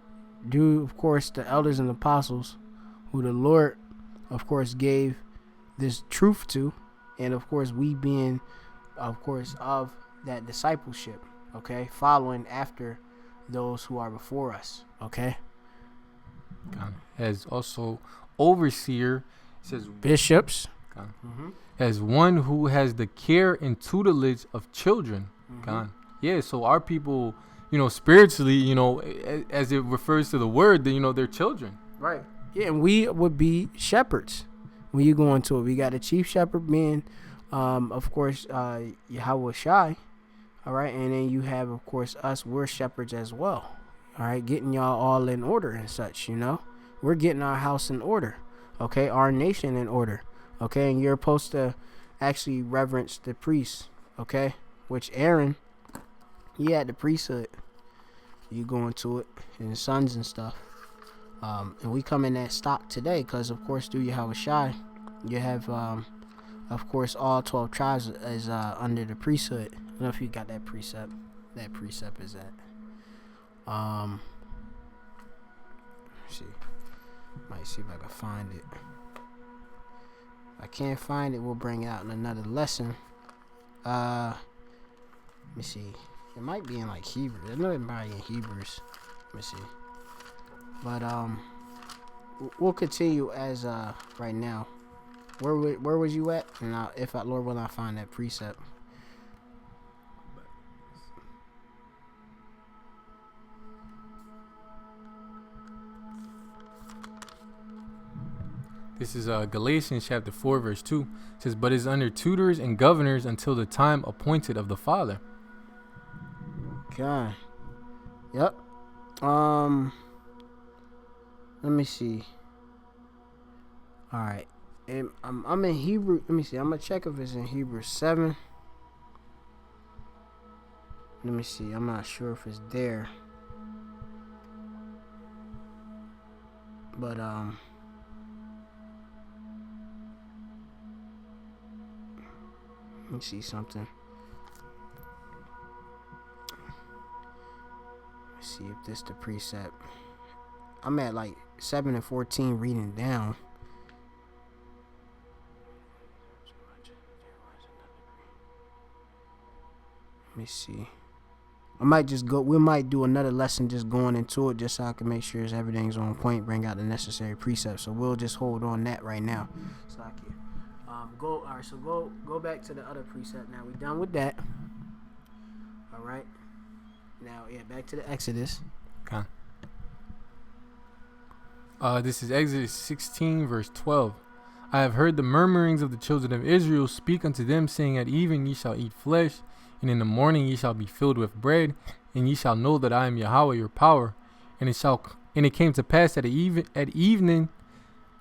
Due, of course, the elders and apostles who the Lord, of course, gave this truth to. And, of course, we being, of course, of that discipleship. Okay. Following after those who are before us. Okay. As also overseer, says bishops. As one who has the care and tutelage of children. Yeah, so our people, spiritually, as it refers to the word, they're children. Right. Yeah, and we would be shepherds when you go into it. We got a chief shepherd being, of course, Yahweh Shai. All right. And then you have, of course, us. We're shepherds as well. All right. Getting y'all all in order and such, We're getting our house in order. Okay. Our nation in order. Okay. And you're supposed to actually reverence the priests. Okay. Which Aaron, he had the priesthood. You go into it, and the sons and stuff. And we come in that stock today because, of course, through Yahweh Shai, you have, of course, all 12 tribes is under the priesthood. I don't know if you got that precept. That precept is at. Let's see. Might see if I can find it. If I can't find it, we'll bring it out in another lesson. Let me see. It might be in like Hebrew. I know it might be in Hebrews. Let me see. But we'll continue as right now. Where was you at? And if Lord will not find that precept. This is Galatians chapter 4, verse 2. It says, but is under tutors and governors until the time appointed of the Father. God. Yep. Let me see. All right. I'm in Hebrew. Let me see. I'm going to check if it's in Hebrew 7. Let me see. I'm not sure if it's there. But, let me see something. Let's see if this the precept. I'm at like 7 and 14 reading down. Let me see. I might just go. We might do another lesson just going into it, just so I can make sure everything's on point, bring out the necessary precepts. So we'll just hold on that right now. So I can go. All right. So go back to the other precept. Now we done with that. All right. Now back to the Exodus. Okay. This is Exodus 16, verse 12. I have heard the murmurings of the children of Israel. Speak unto them, saying, at even ye shall eat flesh, and in the morning ye shall be filled with bread, and ye shall know that I am Yahweh your power. And it came to pass that at evening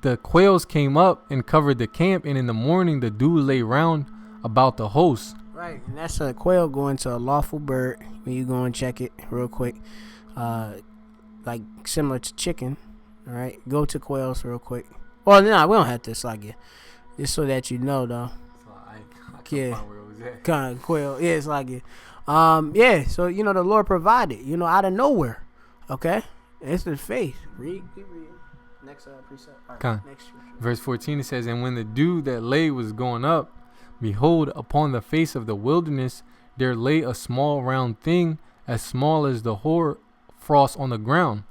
the quails came up and covered the camp, and in the morning the dew lay round about the host. Right, and that's a quail going to a lawful bird. When you go and check it real quick, like similar to chicken. All right, go to quails real quick. Well, no, we don't have to slug you, just so that you know, though. So I can't find where it was at. Kind of quail, yeah, it's like it. Yeah. So the Lord provided, out of nowhere. Okay, it's the faith. Read. Next precept. Right, next scripture. Verse 14 it says, and when the dew that lay was going up, behold, upon the face of the wilderness there lay a small round thing, as small as the hoar frost on the ground.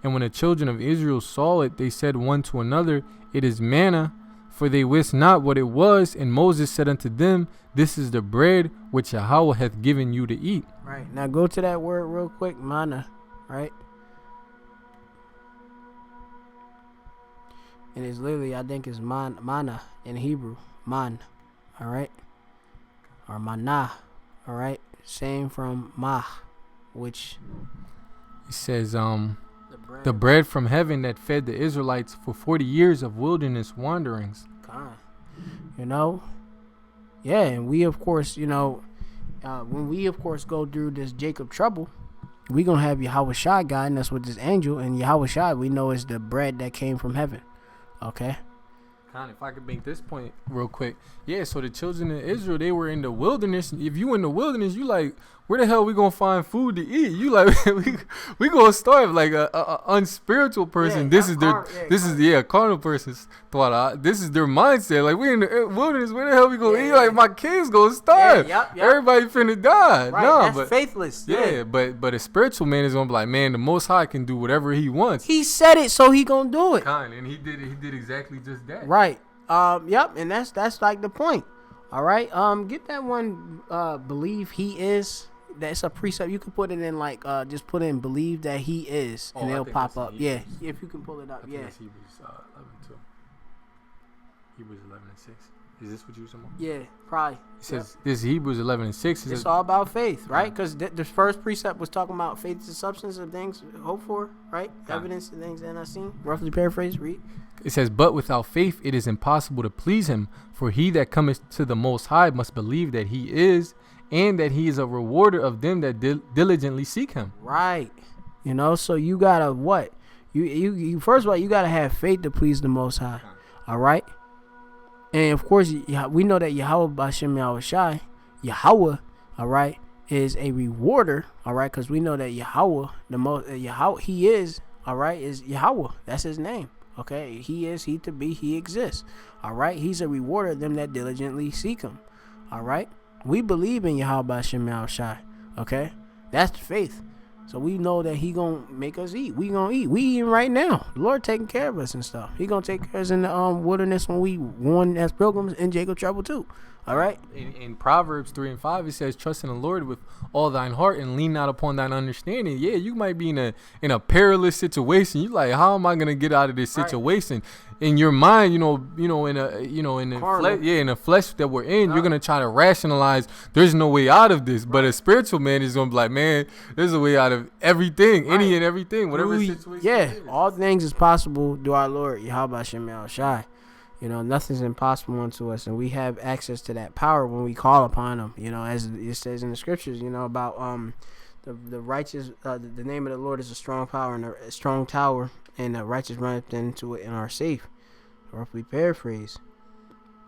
And when the children of Israel saw it, they said one to another, it is manna, for they wist not what it was. And Moses said unto them, this is the bread which Yahweh hath given you to eat. Right. Now go to that word real quick, manna, right? And it's literally, I think it's manna in Hebrew, man, all right? Or manna, all right? Same from mah, which... It says, the bread from heaven that fed the Israelites for 40 years of wilderness wanderings. Yeah, and we, of course, when we, of course, go through this Jacob trouble, we going to have Yahweh Shai guiding us with this angel, and Yahweh Shai, we know, is the bread that came from heaven, okay? If I could make this point real quick. Yeah, so the children of Israel, they were in the wilderness. If you in the wilderness, you like, where the hell we gonna find food to eat? You like, we gonna starve. Like a unspiritual person. This is a carnal person's thought. This is their mindset. Like, we in the wilderness, where the hell we gonna eat? Like, my kids gonna starve. Everybody finna die. Right, no, that's but faithless. Yeah, but a spiritual man is gonna be like, man, the Most High can do whatever He wants. He said it, so He gonna do it. And he did exactly just that. Right. Yep, and that's like the point. All right. Get that one. Believe He is. That's a precept. You can put it in like just put in believe that He is, and it'll pop up. Yeah, if you can pull it up. I think it's Hebrews 11 too. Hebrews 11:6. Is this what you were talking about? Yeah, probably. It says this Hebrews 11:6. It's all about faith, right? Because the first precept was talking about faith is the substance of things hoped for, right? Evidence of things that are not seen. Roughly paraphrase. Read. It says, but without faith it is impossible to please Him. For he that cometh to the Most High must believe that He is, and that He is a rewarder of them that diligently seek Him. Right. You know, so you gotta what? You first of all, you gotta have faith to please the Most High. All right. And of course, we know that Yahweh B'Shem Yahushai, Yahweh, all right, is a rewarder. All right, because we know that Yahweh, He is, all right, is Yahweh. That's His name. Okay, He is, He to be, He exists. All right, He's a rewarder of them that diligently seek Him. All right, we believe in Yahweh B'Shem Yahushai. Okay, that's faith. So we know that He gonna make us eat. We gonna eat. We eating right now. The Lord taking care of us and stuff. He gonna take care of us in the wilderness when we going as pilgrims in Jacob trouble too. All right. In Proverbs 3:5, it says, "Trust in the Lord with all thine heart and lean not upon thine understanding." Yeah, you might be in a perilous situation. You like, how am I gonna get out of this situation? Right. In your mind, in the flesh that we're in, you're gonna try to rationalize. There's no way out of this. Right. But a spiritual man is gonna be like, man, there's a way out of everything, any and everything, whatever situation. Yeah, all things is possible through our Lord Yahweh Shem El Shai. Nothing's impossible unto us, and we have access to that power when we call upon Him. As it says in the scriptures, about the righteous. The name of the Lord is a strong power and a strong tower, and the righteous runneth into it and are safe. Roughly paraphrase.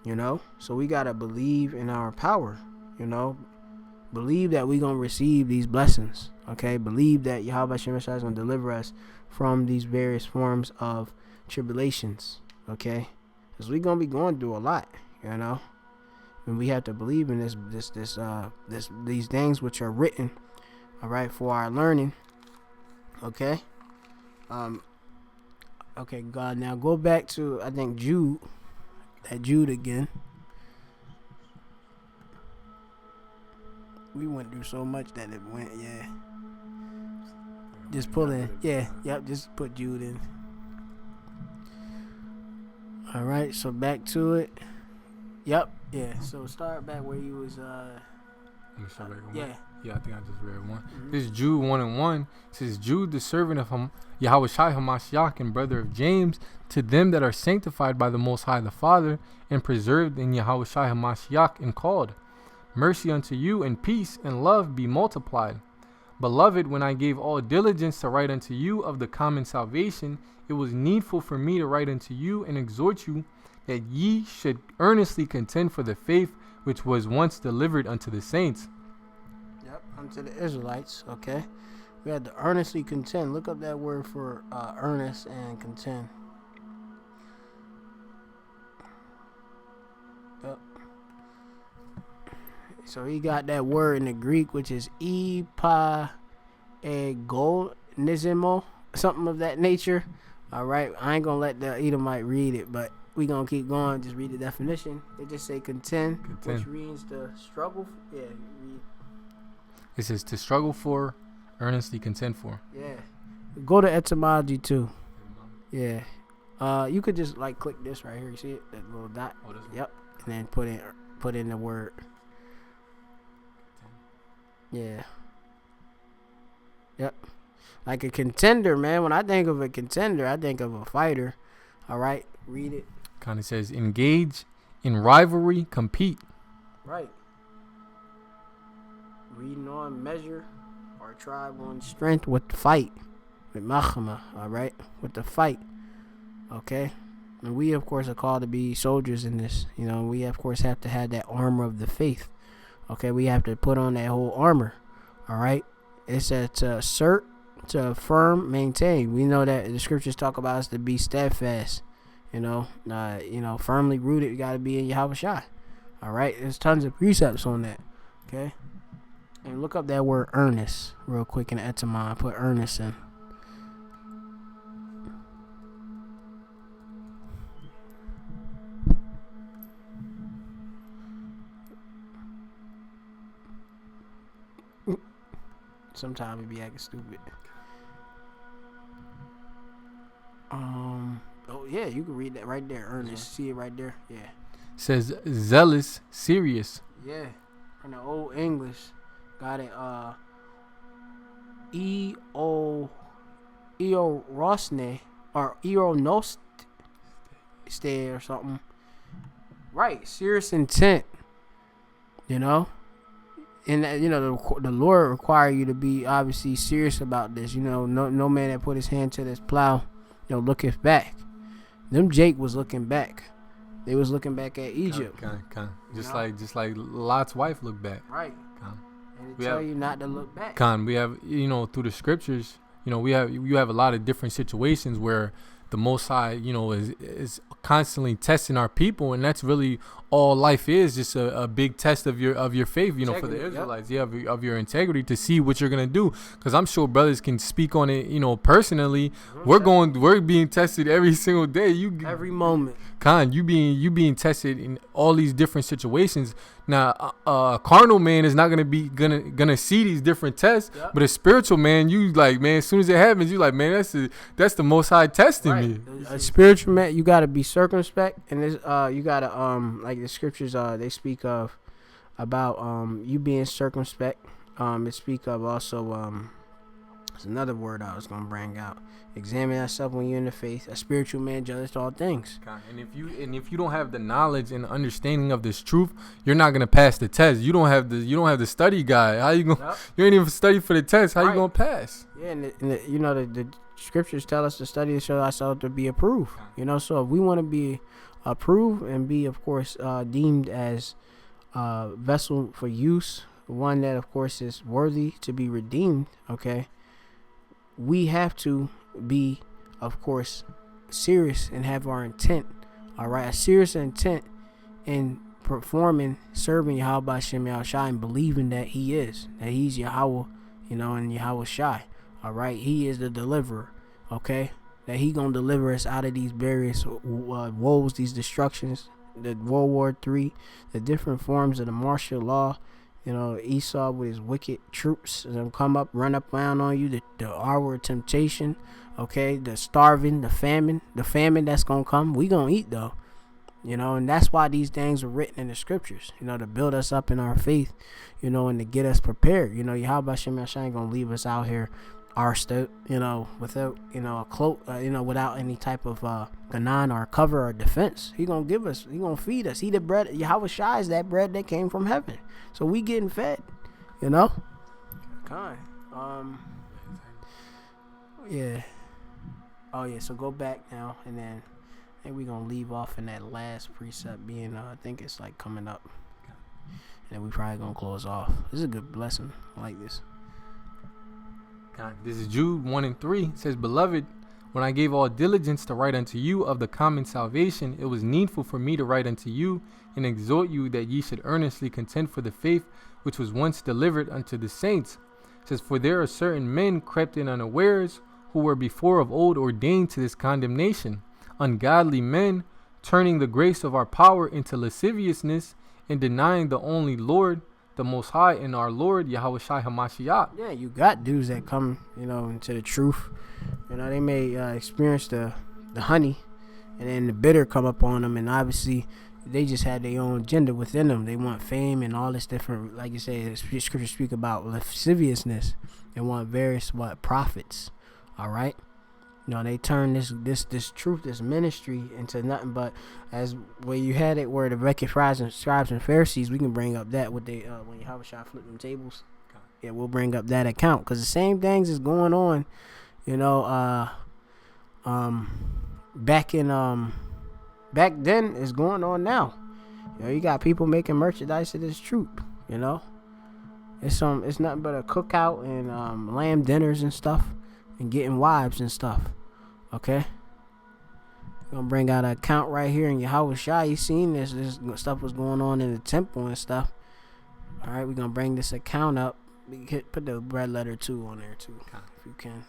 So we gotta believe in our power. Believe that we gonna receive these blessings. Okay, believe that Yahweh Shem is gonna deliver us from these various forms of tribulations. Okay. Because we're gonna be going through a lot, and we have to believe in these things which are written, all right, for our learning. Okay. Okay, God. Now go back to I think Jude again. We went through so much that it went, yeah. Just pull in, yep. Just put Jude in. All right, so back to it. Yep, yeah. So start back where you was. Let me start back on yeah. One. Yeah, I think I just read one. Mm-hmm. This is Jude 1:1. It says, Jude, the servant of Yahweh Shai Hamashiach and brother of James, to them that are sanctified by the Most High the Father and preserved in Yahweh Shai Hamashiach and called. Mercy unto you and peace and love be multiplied. Beloved, when I gave all diligence to write unto you of the common salvation, it was needful for me to write unto you and exhort you that ye should earnestly contend for the faith which was once delivered unto the saints. Yep, unto the Israelites, okay? We had to earnestly contend. Look up that word for earnest and contend. Yep. So he got that word in the Greek, which is epaegonismo, something of that nature. All right, I ain't gonna let the Edomite read it, but we gonna keep going. Just read the definition. It just say contend. Which means to struggle. Yeah, read. It says to struggle for, earnestly contend for. Yeah, go to etymology too. Yeah, you could just like click this right here. You see it, that little dot. Oh, this one. Yep, and then put in the word. Yeah. Yep. Like a contender, man. When I think of a contender, I think of a fighter. All right, read it. Kind of says engage in rivalry, compete. Right. Reading on measure or tribe on strength with the fight. With Machama, all right? With the fight. Okay? And we, of course, are called to be soldiers in this. You know, we, of course, have to have that armor of the faith. Okay, we have to put on that whole armor. All right? It said to assert, to affirm, maintain. We know that the scriptures talk about us to be steadfast. Firmly rooted. You got to be in Yahweh Shai. All right? There's tons of precepts on that. Okay? And look up that word earnest real quick in the etymon. Put earnest in. Sometimes it be acting stupid. Oh yeah, you can read that right there. Earnest. See it right there. Yeah. Says zealous, serious. Yeah. In the old English, got it. Eorosne or Eonost or something. Right. Serious intent. You know. And the Lord require you to be obviously serious about this. You know, no man that put his hand to this plow, looketh back. Them Jake was looking back. They was looking back at Egypt. Just like Lot's wife looked back. Right. And they tell you not to look back. We have through the scriptures, you have a lot of different situations where the Most High, is constantly testing our people, and that's really all life is, just a big test of your faith, for the Israelites, of your integrity, to see what you're gonna do. Because I'm sure brothers can speak on it, personally. We're being tested every single day. Every moment. You being tested in all these different situations. Now, a carnal man is not gonna see these different tests, but a spiritual man, as soon as it happens, you like, man, that's the Most High testing me. A spiritual man, you gotta be circumspect, and this, you gotta like the scriptures they speak of about you being circumspect. It speak of also there's another word I was gonna bring out. Examine thyself when you're in the faith. A spiritual man judges all things. And if you don't have the knowledge and understanding of this truth, you're not gonna pass the test. You don't have the study guide. How you gonna? Yep. You ain't even study for the test. How you gonna pass? Yeah, and the scriptures tell us to study to show ourselves to be approved. So if we want to be approved and be, of course, deemed as a vessel for use, one that, of course, is worthy to be redeemed. Okay, we have to be, of course, serious and have our intent. All right, a serious intent in performing, serving Yahweh Hashem Yahushua, and believing that He's Yahweh, and Yahweh Shai. All right, He is the deliverer. Okay, that He gonna deliver us out of these various woes, these destructions, the World War III, the different forms of the martial law. Esau with his wicked troops that come up, run up around on you, the hour of temptation, okay, the starving, the famine that's gonna come. We gonna eat though, and that's why these things are written in the scriptures, to build us up in our faith, and to get us prepared. Yahweh Hashem Yahshua ain't gonna leave us out here without a cloak, without any type of ganan or cover or defense. He gonna give us, he gonna feed us. He the bread. Yahweh Shai is that bread that came from heaven, so we getting fed. Yeah. Oh yeah. So go back now, and then I think we gonna leave off in that last precept being I think it's like coming up, and then we probably gonna close off. This is a good blessing. I like this. This is Jude 1:3. It says, Beloved, when I gave all diligence to write unto you of the common salvation, it was needful for me to write unto you and exhort you that ye should earnestly contend for the faith which was once delivered unto the saints. It says, For there are certain men crept in unawares, who were before of old ordained to this condemnation, ungodly men, turning the grace of our power into lasciviousness, and denying the only Lord, the Most High, and our Lord Yahweh Shai HaMashiach. Yeah, you got dudes that come, into the truth. They may experience the honey, and then the bitter come up on them, and obviously they just had their own agenda within them. They want fame and all this different, like you say, scripture speak about lasciviousness. They want various profits. All right. They turn this truth, this ministry, into nothing but, as where you had it, where the wicked scribes and Pharisees. We can bring up that with they when Yahweh Shai flip them tables. Yeah, we'll bring up that account, because the same things is going on. Back in back then is going on now. You know, you got people making merchandise of this truth. You know, it's nothing but a cookout and lamb dinners and stuff, and getting wives and stuff. Okay, gonna bring out an account right here in Yahweh Shai. You seen this stuff was going on in the temple and stuff. All right, we're gonna bring this account up. Put the red letter 2 on there too, if you can.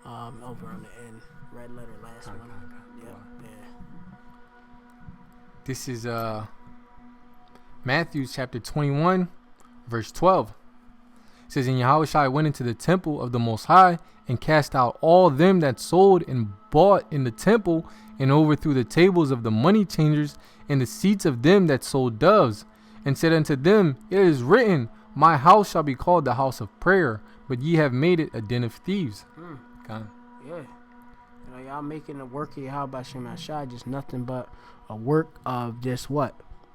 Over on the end, red letter last one. Yep, yeah. This is Matthew chapter 21, verse 12. It says, and Yahushua went into the temple of the Most High and cast out all them that sold and bought in the temple, and overthrew the tables of the money changers and the seats of them that sold doves, and said unto them, it is written, my house shall be called the house of prayer, but ye have made it a den of thieves. Yeah. You know, y'all making the work of Yahweh Shem Ashai just nothing but a work of just what?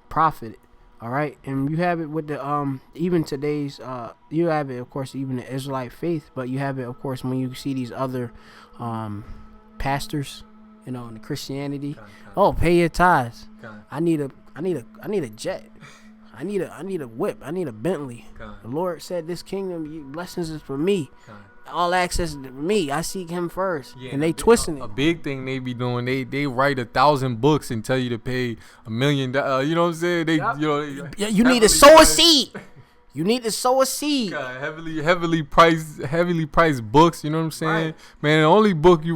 Profit. All right. And you have it with the even today's you have it, of course, even the Israelite faith, but you have it, of course, when you see these other pastors, you know, in the Christianity. Oh, pay your tithes. I need a jet. I need a whip. I need a Bentley. The Lord said this kingdom blessings is for me. All access is for me. I seek him first. Yeah, and they twisting it. A big thing they be doing, they write 1,000 books and tell you to pay $1 million. You know what I'm saying? You need to sow a seed. You need to sow a seed. God, heavily priced books. You know what I'm saying? Right. Man, the only book you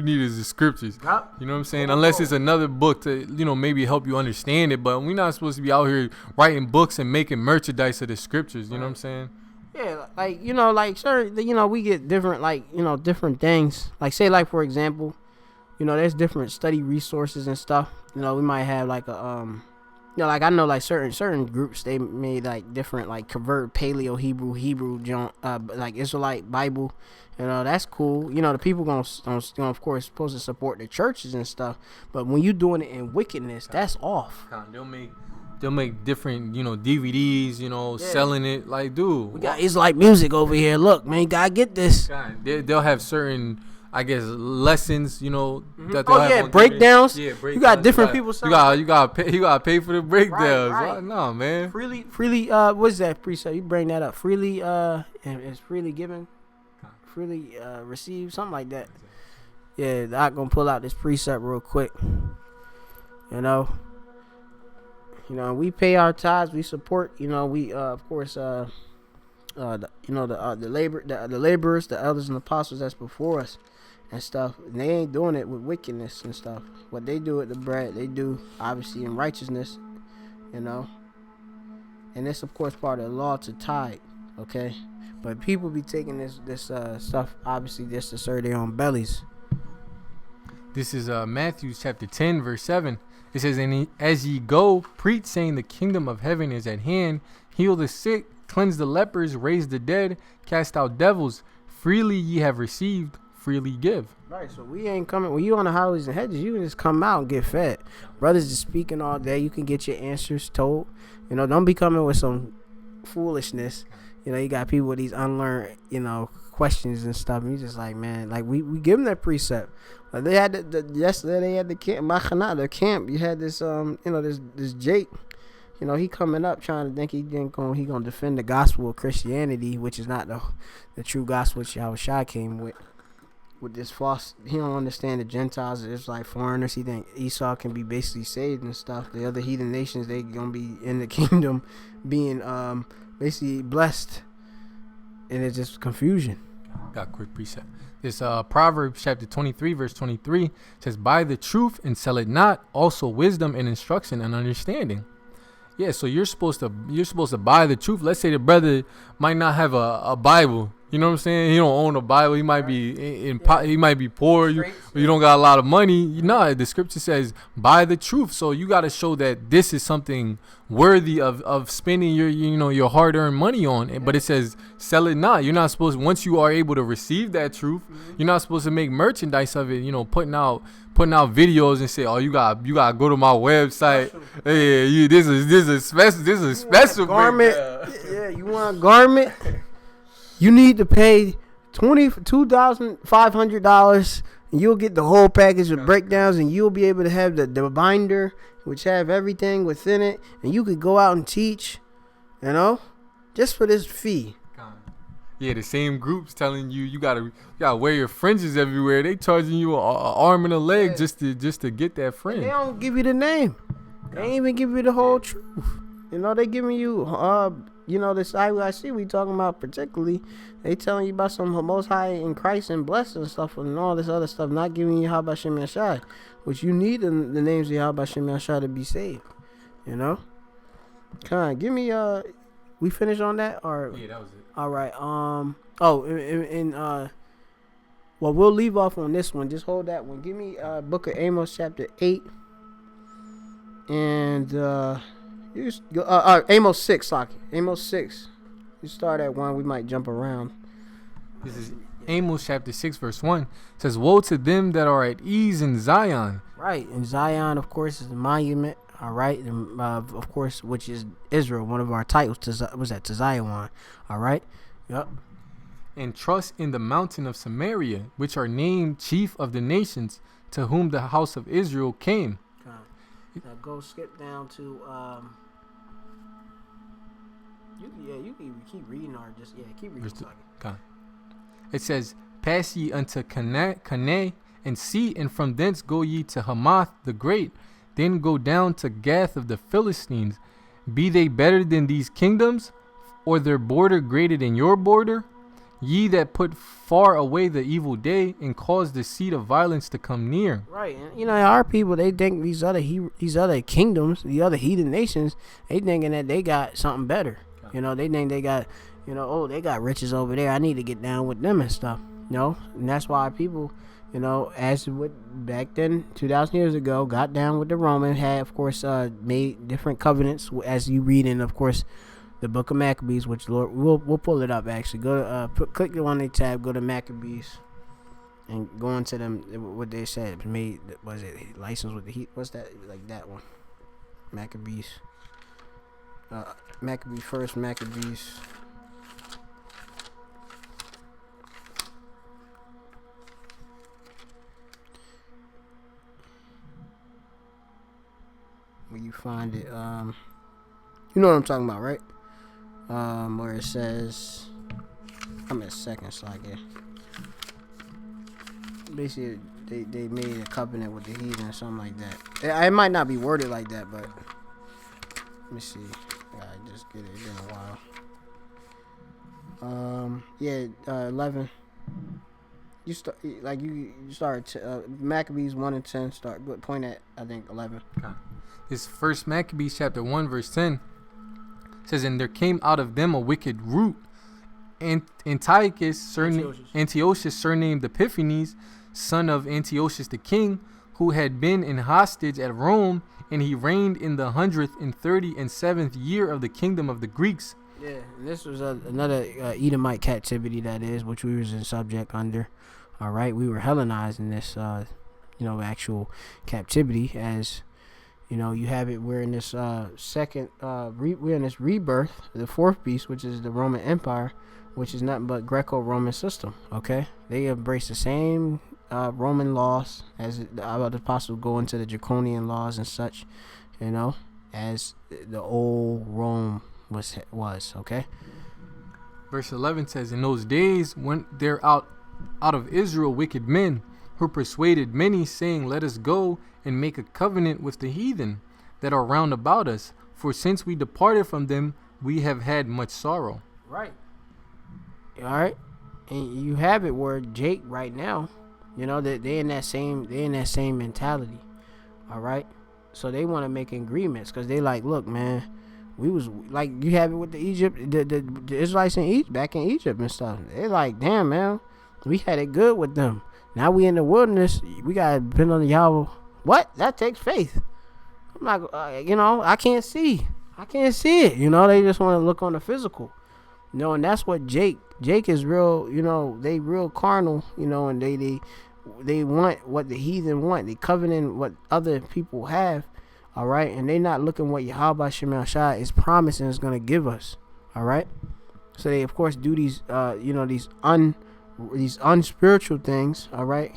need is the scriptures. Yep. You know what I'm saying? Unless it's another book to, maybe help you understand it. But we're not supposed to be out here writing books and making merchandise of the scriptures. You know what I'm saying? Yeah, sure, we get different, different things. Like, say, like, for example, there's different study resources and stuff. We might have like a I know like certain groups, they made like different like convert Paleo Hebrew like Israelite Bible. That's cool. The people gonna of course supposed to support the churches and stuff. But when you doing it in wickedness, that's off. They'll make different DVDs, selling it. Like, dude, we got Israelite music over here. Look, man, you gotta get this. They'll have certain, I guess, lessons, that they'll have breakdowns. You got different people. You gotta pay for the breakdowns. Right. No, man. Freely. What's that precept? You bring that up. Freely, and it's freely given, freely received, something like that. Yeah, I'm gonna pull out this precept real quick. We pay our tithes. We support. We of course the laborers, the elders and apostles that's before us. And stuff, and they ain't doing it with wickedness and stuff. What they do with the bread, they do obviously in righteousness, and it's of course part of the law to tithe, okay? But people be taking this stuff obviously just to serve their own bellies. This is Matthew chapter 10 verse 7. It says, and as ye go, preach, saying the kingdom of heaven is at hand. Heal the sick, cleanse the lepers, raise the dead, cast out devils. Freely ye have received, freely give. Right, so we ain't coming. When you on the highways and hedges, you can just come out and get fed. Brothers just speaking all day. You can get your answers told. Don't be coming with some foolishness. You got people with these unlearned, questions and stuff. And you just like, man, like we give them that precept. Like they had yesterday they had the camp, the camp. You had this, this Jake. He coming up trying to think he gonna defend the gospel of Christianity, which is not the true gospel which Yahushua came with this false. He don't understand the Gentiles is like foreigners. He think Esau can be basically saved and stuff. The other heathen nations, they gonna be in the kingdom being basically blessed, and it's just confusion. Got a quick precept. This Proverbs chapter 23 verse 23 says, buy the truth and sell it not, also wisdom and instruction and understanding. Yeah, so you're supposed to buy the truth. Let's say the brother might not have a Bible. You know what I'm saying? He don't own a Bible. He might be he might be poor. You don't got a lot of money. The scripture says buy the truth. So you got to show that this is something worthy of spending your hard-earned money on. Yeah. But it says sell it not. You're not supposed. Once you are able to receive that truth, you're not supposed to make merchandise of it. Putting out videos and say, oh, you got to go to my website. Hey, this is special garment. Yeah, you want a garment? You need to pay $22,500. You'll get the whole package of breakdowns, and you'll be able to have the binder, which have everything within it, and you could go out and teach, just for this fee. Yeah, the same groups telling you gotta wear your fringes everywhere. They charging you an arm and a leg just to get that fringe. And they don't give you the name. They ain't even give you the whole truth. They giving you this IYC we talking about particularly. They telling you about some Most High in Christ and blessing and stuff and all this other stuff. Not giving you Yahweh Shem Yashai, which you need the names of Yahweh Shem Yashai to be saved. Come on, give me we finished on that or yeah, that was it. All right. Well, we'll leave off on this one. Just hold that one. Give me Book of Amos chapter 8 and you just go Amos 6, Saki. Amos 6. You start at 1. We might jump around. This is Amos chapter 6 verse 1. It says, "Woe to them that are at ease in Zion." Right. And Zion, of course, is the monument. All right, and, of course, which is Israel. One of our titles was at Zion. All right, yep. "And trust in the mountain of Samaria, which are named chief of the nations, to whom the house of Israel came." Now go skip down to you can keep reading or just keep reading. It says, "Pass ye unto Canaan, and see, and from thence go ye to Hamath the great. Then go down to Gath of the Philistines. Be they better than these kingdoms, or their border greater than your border? Ye that put far away the evil day, and cause the seat of violence to come near." Right, and our people, they think these other kingdoms, the other heathen nations, they thinking that they got something better. They think they got, they got riches over there. I need to get down with them and stuff. And that's why people, as with back then, 2,000 years ago, got down with the Romans, had, of course, made different covenants, as you read in, of course, the book of Maccabees, which Lord, we'll pull it up, actually. Go to, click on the tab, go to Maccabees, and go into them, what they said. Made, was it license with the heat? What's that? Like that one. Maccabees. Maccabees first, Maccabees. Where you find it, you know what I'm talking about, right? Where it says, I'm in second slide. Basically, they made a covenant with the heathen or something like that. It might not be worded like that, but let me see. I just get it. It's been a while. 11. You start Maccabees 1 and 10. Point at, I think, 11. Okay. This first Maccabees chapter 1 verse 10 says, "And there came out of them a wicked root, Antiochus, surnamed Epiphanes, son of Antiochus the king, who had been in hostage at Rome, and he reigned in the 137th year of the kingdom of the Greeks." Yeah, and this was another Edomite captivity, that is, which we was in subject under. All right, we were Hellenized in this, actual captivity, as you have it. We're in this second, we're in this rebirth, the fourth beast, which is the Roman Empire, which is nothing but Greco-Roman system. Okay, they embrace the same Roman laws as the apostles go into the draconian laws and such, as the old Rome was. Okay. Verse 11 says, "In those days went there out of Israel wicked men, who persuaded many, saying, Let us go and make a covenant with the heathen that are round about us. For since we departed from them, we have had much sorrow." Right. All right. And you have it where Jake right now, that they in that same mentality. All right. So they want to make agreements because they like, look, man, we was like, you have it with the Israelites in Egypt, back in Egypt and stuff. They like, damn, man, we had it good with them. Now we in the wilderness. We got to depend on the Yahweh. What? That takes faith. I'm not, I can't see. I can't see it. They just want to look on the physical. And that's what Jake is real, they real carnal, and they want what the heathen want. They covenant what other people have. All right. And they not looking what Yahweh Shemel Shai is promising is going to give us. All right. So they, of course, do these, these unspiritual things. All right.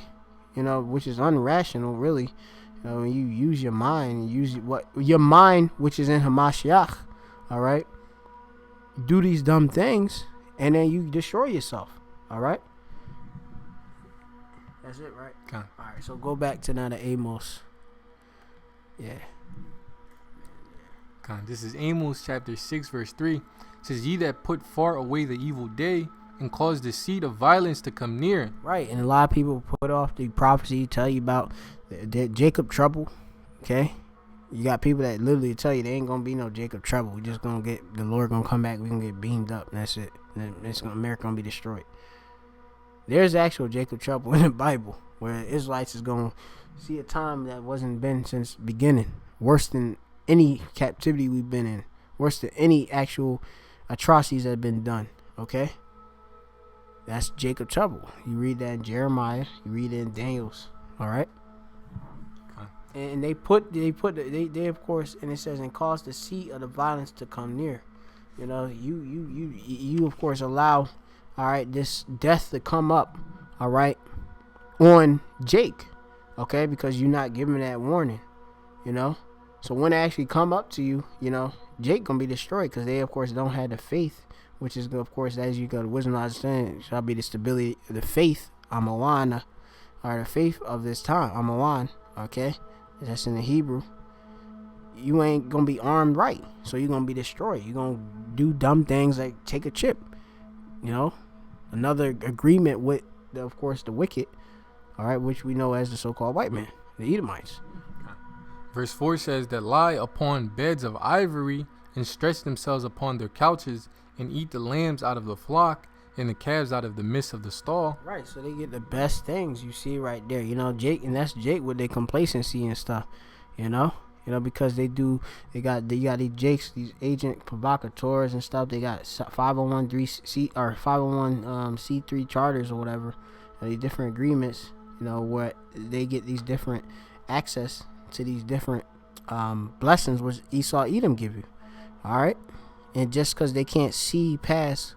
which is unrational, really. When you use your mind, your mind, which is in Hamashiach, all right, do these dumb things, and then you destroy yourself, all right? That's it, right? Okay. All right, so go back to now the Amos. Yeah. Okay. This is Amos chapter 6, verse 3. It says, ye that put far away the evil day and cause the seed of violence to come near. Right, and a lot of people put off the prophecy, tell you about the Jacob trouble, okay? You got people that literally tell you there ain't gonna be no Jacob trouble. We just gonna get, the Lord gonna come back, we gonna get beamed up, and that's it. And America gonna be destroyed. There's actual Jacob trouble in the Bible, where Israelites is gonna see a time that wasn't been since beginning, worse than any captivity we've been in, worse than any actual atrocities that have been done, okay? That's Jacob trouble. You read that in Jeremiah, you read it in Daniel's, all right? And they of course, and it says, and cause the seat of the violence to come near. You of course allow, all right, this death to come up, all right, on Jake, okay, because you're not giving that warning, So when they actually come up to you, Jake gonna be destroyed, because they of course don't have the faith, which is of course, as you go to wisdom, understanding shall be the stability, the faith, Amawana, or the faith of this time, Amawan, okay. That's in the Hebrew. You ain't gonna be armed right, so you're gonna be destroyed. You're gonna do dumb things like take a chip, another agreement with of course the wicked, all right, which we know as the so-called white man, the Edomites. Verse 4 says that lie upon beds of ivory and stretch themselves upon their couches and eat the lambs out of the flock and the calves out of the midst of the stall. Right, so they get the best things, you see right there, Jake, and that's Jake with their complacency and stuff, because they got these Jakes, these agent provocateurs and stuff. They got 501c3 charters or whatever, these different agreements, where they get these different access to these different blessings which Esau Edom give you, all right, and just because they can't see past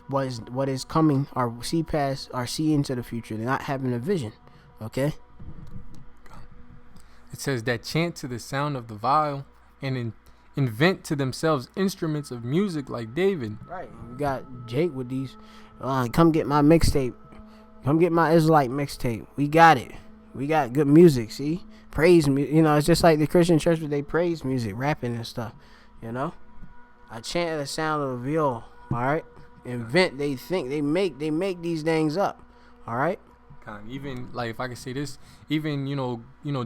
what is coming, or see past, or see into the future, they're not having a vision, okay. It says that chant to the sound of the viol and invent to themselves instruments of music like David. Right, you got Jake with these come get my mixtape, come get my Israelite mixtape, we got it, we got good music, see, praise music, it's just like the Christian church with they praise music, rapping and stuff, I chant the sound of a viol, all right. Invent, they think, they make these things up, all right. Even like, if I can say this, even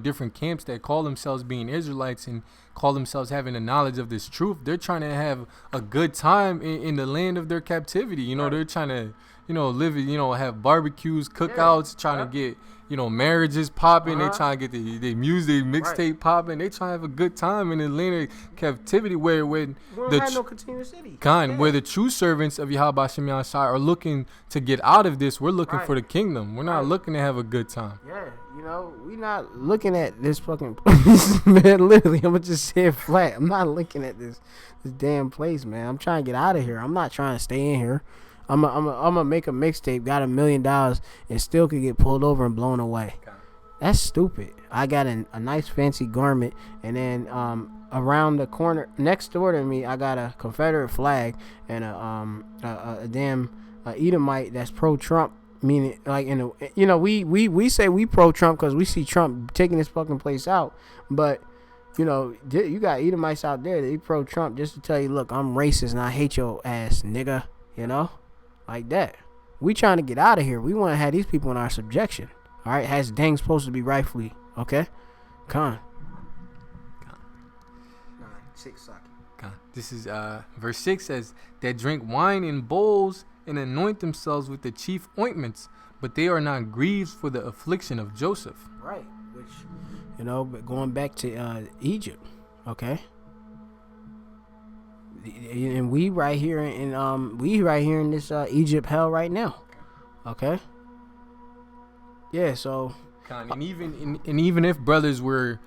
different camps that call themselves being Israelites and call themselves having the knowledge of this truth, they're trying to have a good time in the land of their captivity. Right. They're trying to live, have barbecues, cookouts, trying to get marriages popping. They trying to get the music mixtape popping. They trying to have a good time in the land of captivity, where no continuous city. Where the true servants of Yahweh Hashem Yahshai are looking to get out of this. We're looking for the kingdom. We're not looking to have a good time. Yeah, we not looking at this fucking man. Literally, I'm gonna just say it flat. I'm not looking at this damn place, man. I'm trying to get out of here. I'm not trying to stay in here. I'm gonna make a mixtape, got $1 million, and still could get pulled over and blown away. That's stupid. I got a nice fancy garment, and then around the corner next door to me, I got a Confederate flag and a damn Edomite that's pro-Trump. Meaning, like, we say we pro-Trump because we see Trump taking this fucking place out, but you got Edomites out there that they pro-Trump just to tell you, look, I'm racist and I hate your ass, nigga. Like that. We trying to get out of here. We want to have these people in our subjection. All right, as dang supposed to be rightfully. Okay, Con. This is verse 6 says that drink wine in bowls and anoint themselves with the chief ointments, but they are not grieved for the affliction of Joseph. Right, which but going back to Egypt. Okay. And we right here in this Egypt hell right now, okay? Yeah, so and even if brothers were,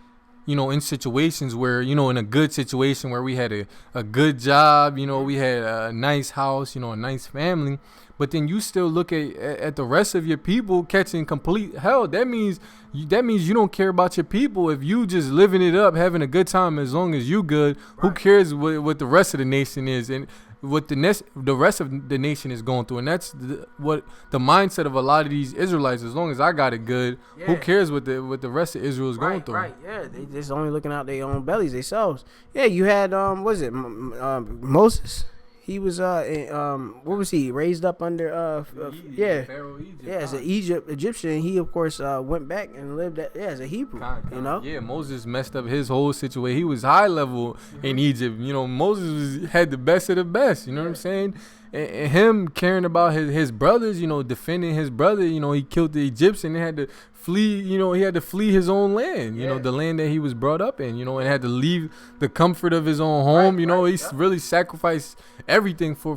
in situations where, in a good situation where we had a good job, we had a nice house, a nice family, but then you still look at the rest of your people catching complete hell. That means you don't care about your people. If you just living it up, having a good time, as long as you good, who cares what the rest of the nation is and what the rest of the nation is going through? And that's what the mindset of a lot of these Israelites. As long as I got it good, who cares what the rest of Israel is going through? Right, yeah. They just only looking out their own bellies themselves. Yeah, you had Moses. He was what was he raised up under? Pharaoh, Egypt. Yeah, as an Egyptian. He of course went back and lived as a Hebrew. Yeah, Moses messed up his whole situation. He was high level in Egypt. Moses had the best of the best. You know what I'm saying? And him caring about his brothers, defending his brother. He killed the Egyptian and had to flee. He had to flee his own land. The land that he was brought up in. And had to leave the comfort of his own home. He really sacrificed everything for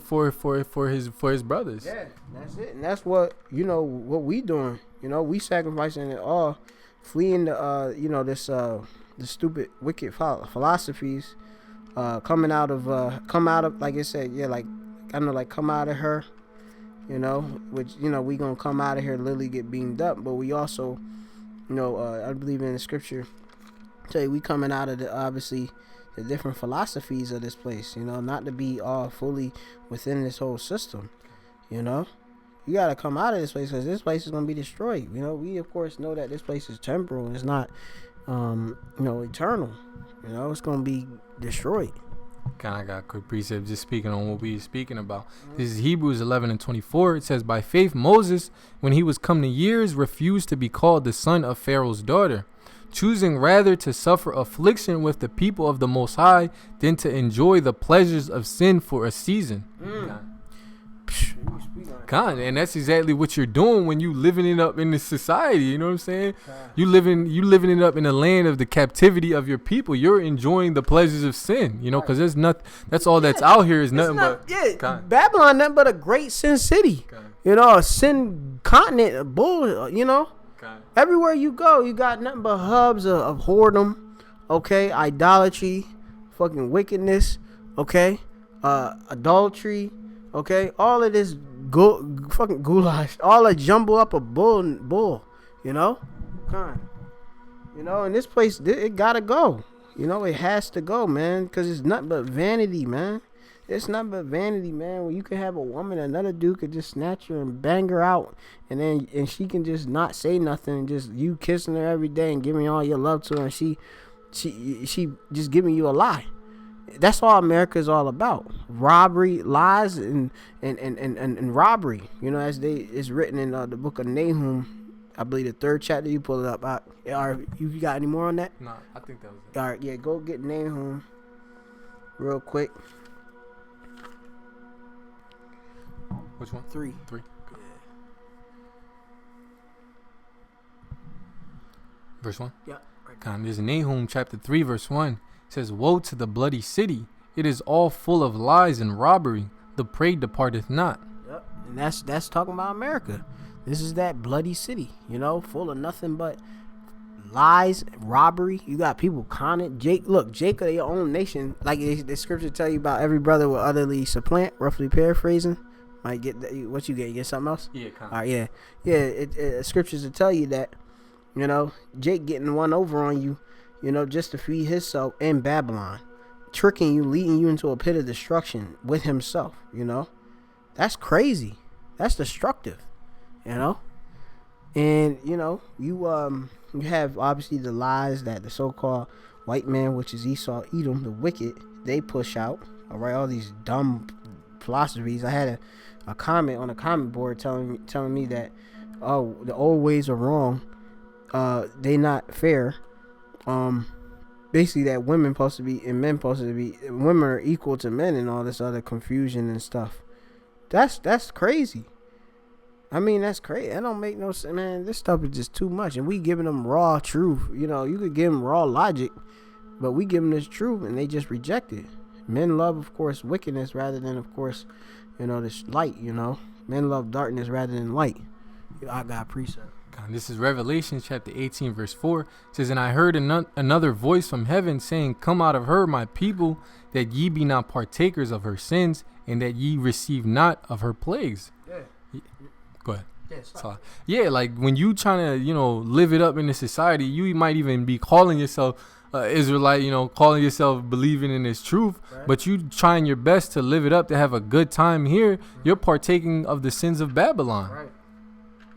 his brothers. Yeah, that's it. And that's what what we doing. We sacrificing it all, fleeing the the stupid wicked philosophies, coming out of like I said, come out of her, which we gonna come out of here literally get beamed up, but we also I believe in the scripture tell you we coming out of the different philosophies of this place, not to be all fully within this whole system. You gotta come out of this place because this place is gonna be destroyed. We of course know that this place is temporal. It's not eternal. It's gonna be destroyed. Kind of got a quick precept just speaking on what we were speaking about. This is Hebrews 11:24. It says, by faith Moses, when he was come to years, refused to be called the son of Pharaoh's daughter, choosing rather to suffer affliction with the people of the Most High than to enjoy the pleasures of sin for a season. And that's exactly what you're doing when you living it up in this society. You know what I'm saying? You living it up in the land of the captivity of your people. You're enjoying the pleasures of sin. Because there's nothing. That's all that's out here is nothing but Babylon, nothing but a great sin city. A sin continent, a bull. Everywhere you go, you got nothing but hubs of whoredom, idolatry, fucking wickedness, adultery, all of this fucking goulash, all that jumble up a bull, and this place, it gotta go, it has to go, man, because it's nothing but vanity, man. It's nothing but vanity, man. Where you can have a woman, another dude could just snatch her and bang her out, and she can just not say nothing, and just you kissing her every day and giving all your love to her, and she just giving you a lie. That's all America is all about: robbery, lies, and robbery. As it's written in the book of Nahum, I believe the 3rd chapter. You pull it up. You got any more on that? No, I think that was it. All right, yeah, go get Nahum real quick. Which one? 3. Yeah. Verse 1? Yeah. There's Nahum chapter 3 verse 1. It says, woe to the bloody city. It is all full of lies and robbery. The prey departeth not. Yep. And that's talking about America. This is that bloody city, full of nothing but lies, robbery. You got people conning. Jacob, your own nation. Like the scripture tell you about every brother will utterly supplant, roughly paraphrasing. Might get what you get. You get something else? Yeah, kind of. All right, yeah. It scriptures to tell you that, Jake getting one over on you, just to feed himself in Babylon, tricking you, leading you into a pit of destruction with himself. That's crazy. That's destructive. And you have obviously the lies that the so-called white man, which is Esau, Edom, the wicked, they push out. All right, all these dumb philosophies. I had a comment on a comment board telling me that the old ways are wrong, they not fair, basically that women supposed to be and men supposed to be, women are equal to men, and all this other confusion and stuff. That's crazy. I mean, that's crazy. That don't make no sense, man. This stuff is just too much, and we giving them raw truth. You could give them raw logic, but we give them this truth and they just reject it. Men love, of course, wickedness rather than, of course, this light. Men love darkness rather than light. I got a precept. God, this is Revelation chapter 18 verse 4. It says, and I heard another voice from heaven saying, come out of her, my people, that ye be not partakers of her sins, and that ye receive not of her plagues. Yeah. Go ahead. Yeah, yeah, like when you trying to, live it up in this society, you might even be calling yourself Israelite, calling yourself believing in this truth, right. But you trying your best to live it up, to have a good time here. You're partaking of the sins of Babylon. Right.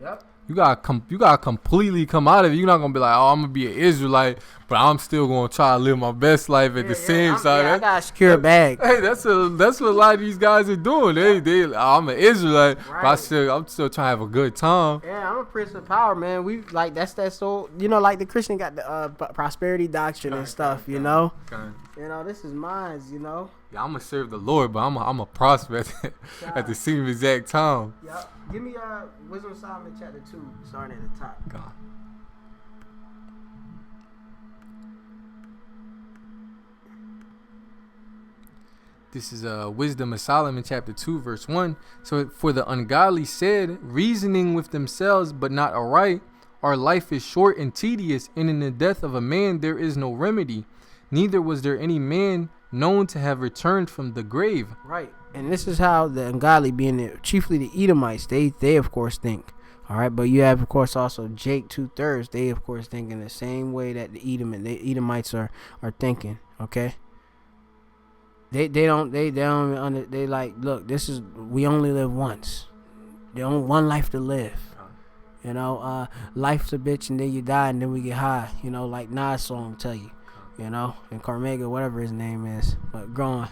Yep. You gotta completely come out of it. You're not gonna be like, oh, I'm gonna be an Israelite, but I'm still gonna try to live my best life at the same time. I gotta secure a bag. Hey, that's what a lot of these guys are doing. I'm an Israelite, right. But I'm still trying to have a good time. Yeah, I'm a prince of power, man. We like that's so like the Christian got the prosperity doctrine and stuff. This is mine. Yeah, I'm gonna serve the Lord, but I'm a prosper at the same exact time. Yep. Give me Wisdom of Solomon chapter 2, starting at the top. God. This is Wisdom of Solomon chapter 2 verse 1. So for the ungodly said, reasoning with themselves, but not aright, our life is short and tedious, and in the death of a man there is no remedy. Neither was there any man known to have returned from the grave. Right. And this is how the ungodly, being chiefly the Edomites, they of course think. All right. But you have, of course, also Jake 2/3. They, of course, think in the same way that the Edomites are thinking. Okay. They like, look, we only live once. They only one life to live. Life's a bitch, and then you die, and then we get high. Like Nas song tell you. And Carmega, whatever his name is. But go on.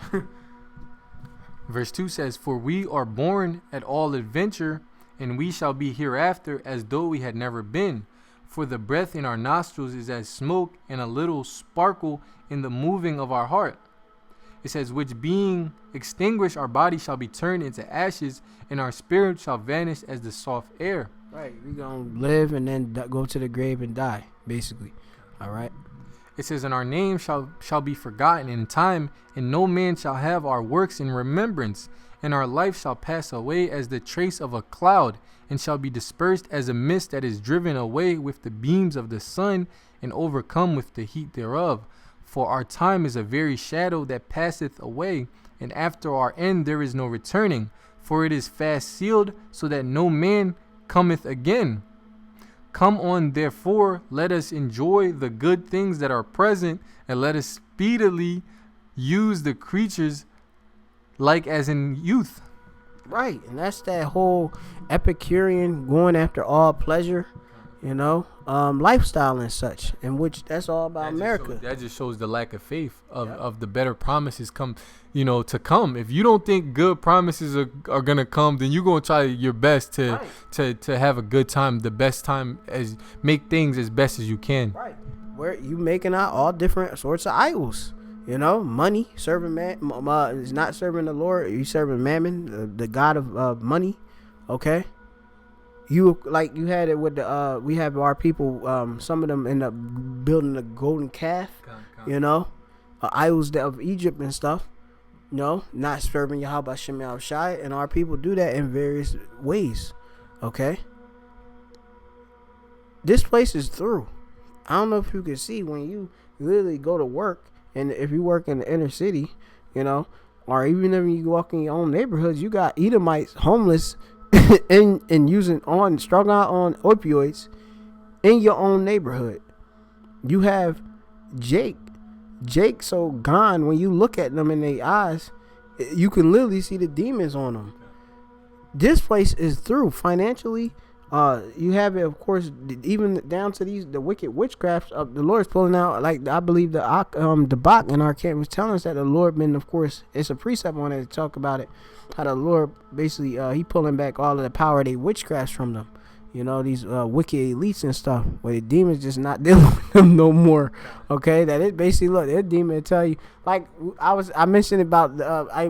Verse 2 says, for we are born at all adventure, and we shall be hereafter as though we had never been. For the breath in our nostrils is as smoke, and a little sparkle in the moving of our heart. It says, which being extinguished, our body shall be turned into ashes, and our spirit shall vanish as the soft air. Right, we're going to live and then go to the grave and die, basically. All right. It says, and our name shall be forgotten in time, and no man shall have our works in remembrance. And our life shall pass away as the trace of a cloud, and shall be dispersed as a mist that is driven away with the beams of the sun, and overcome with the heat thereof. For our time is a very shadow that passeth away, and after our end there is no returning. For it is fast sealed, so that no man cometh again. Come on, therefore, let us enjoy the good things that are present, and let us speedily use the creatures like as in youth. Right, and that's that whole Epicurean going after all pleasure, lifestyle and such, in which that's all about America. That just shows the lack of faith of the better promises to come. If you don't think good promises are gonna come, then you're gonna try your best to have a good time, the best time, as make things as best as you can. Right, where you making out all different sorts of idols. Money, serving man is not serving the Lord. You serving mammon, the god of money. Okay. You had it with we have our people. Some of them end up building a golden calf. Idols of Egypt and stuff. Not serving Yahweh Shem Shai, and our people do that in various ways. Okay. This place is through. I don't know if you can see when you literally go to work, and if you work in the inner city, or even if you walk in your own neighborhoods, you got Edomites homeless. and struggling out on opioids in your own neighborhood. You have Jake so gone, when you look at them in their eyes, you can literally see the demons on them. This place is through financially. You have it, of course, even down to the wicked witchcrafts. The Lord's pulling out, like I believe the Bach in our camp was telling us that the Lord been, of course, it's a precept on it to talk about it. How the Lord basically he pulling back all of the power of their witchcrafts from them. These wicked elites and stuff, where the demons just not dealing with them no more. Okay, that it basically, look, that demon tell you, like I mentioned about I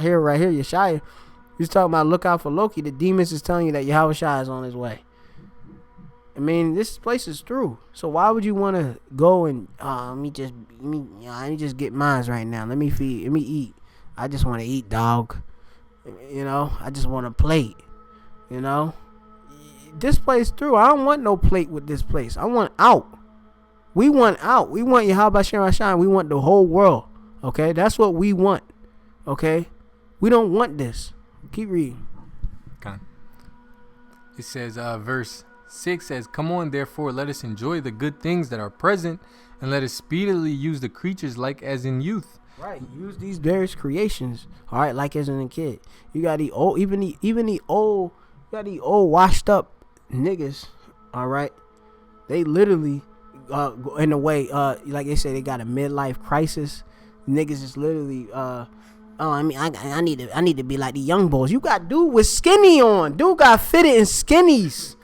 hear right here Yeshaya. He's talking about look out for Loki. The demons is telling you that Yahweh Shai is on his way. I mean, this place is through. So why would you want to go and let me just get mine right now. Let me eat. I just want to eat, dog. I just want a plate. this place through. I don't want no plate with this place. I want out. We want out. We want Yahweh Shem Shine. We want the whole world. Okay, that's what we want. Okay, we don't want this. Keep reading. Okay. It says, verse 6 says, "Come on, therefore, let us enjoy the good things that are present, and let us speedily use the creatures like as in youth." Right, use these various creations. All right, like as in a kid. You got the old, even the old, you got the old washed up niggas. All right, they literally, in a way, like they say, they got a midlife crisis. Niggas is literally, I need to be like the young boys. You got dude with skinny on. Dude got fitted in skinnies.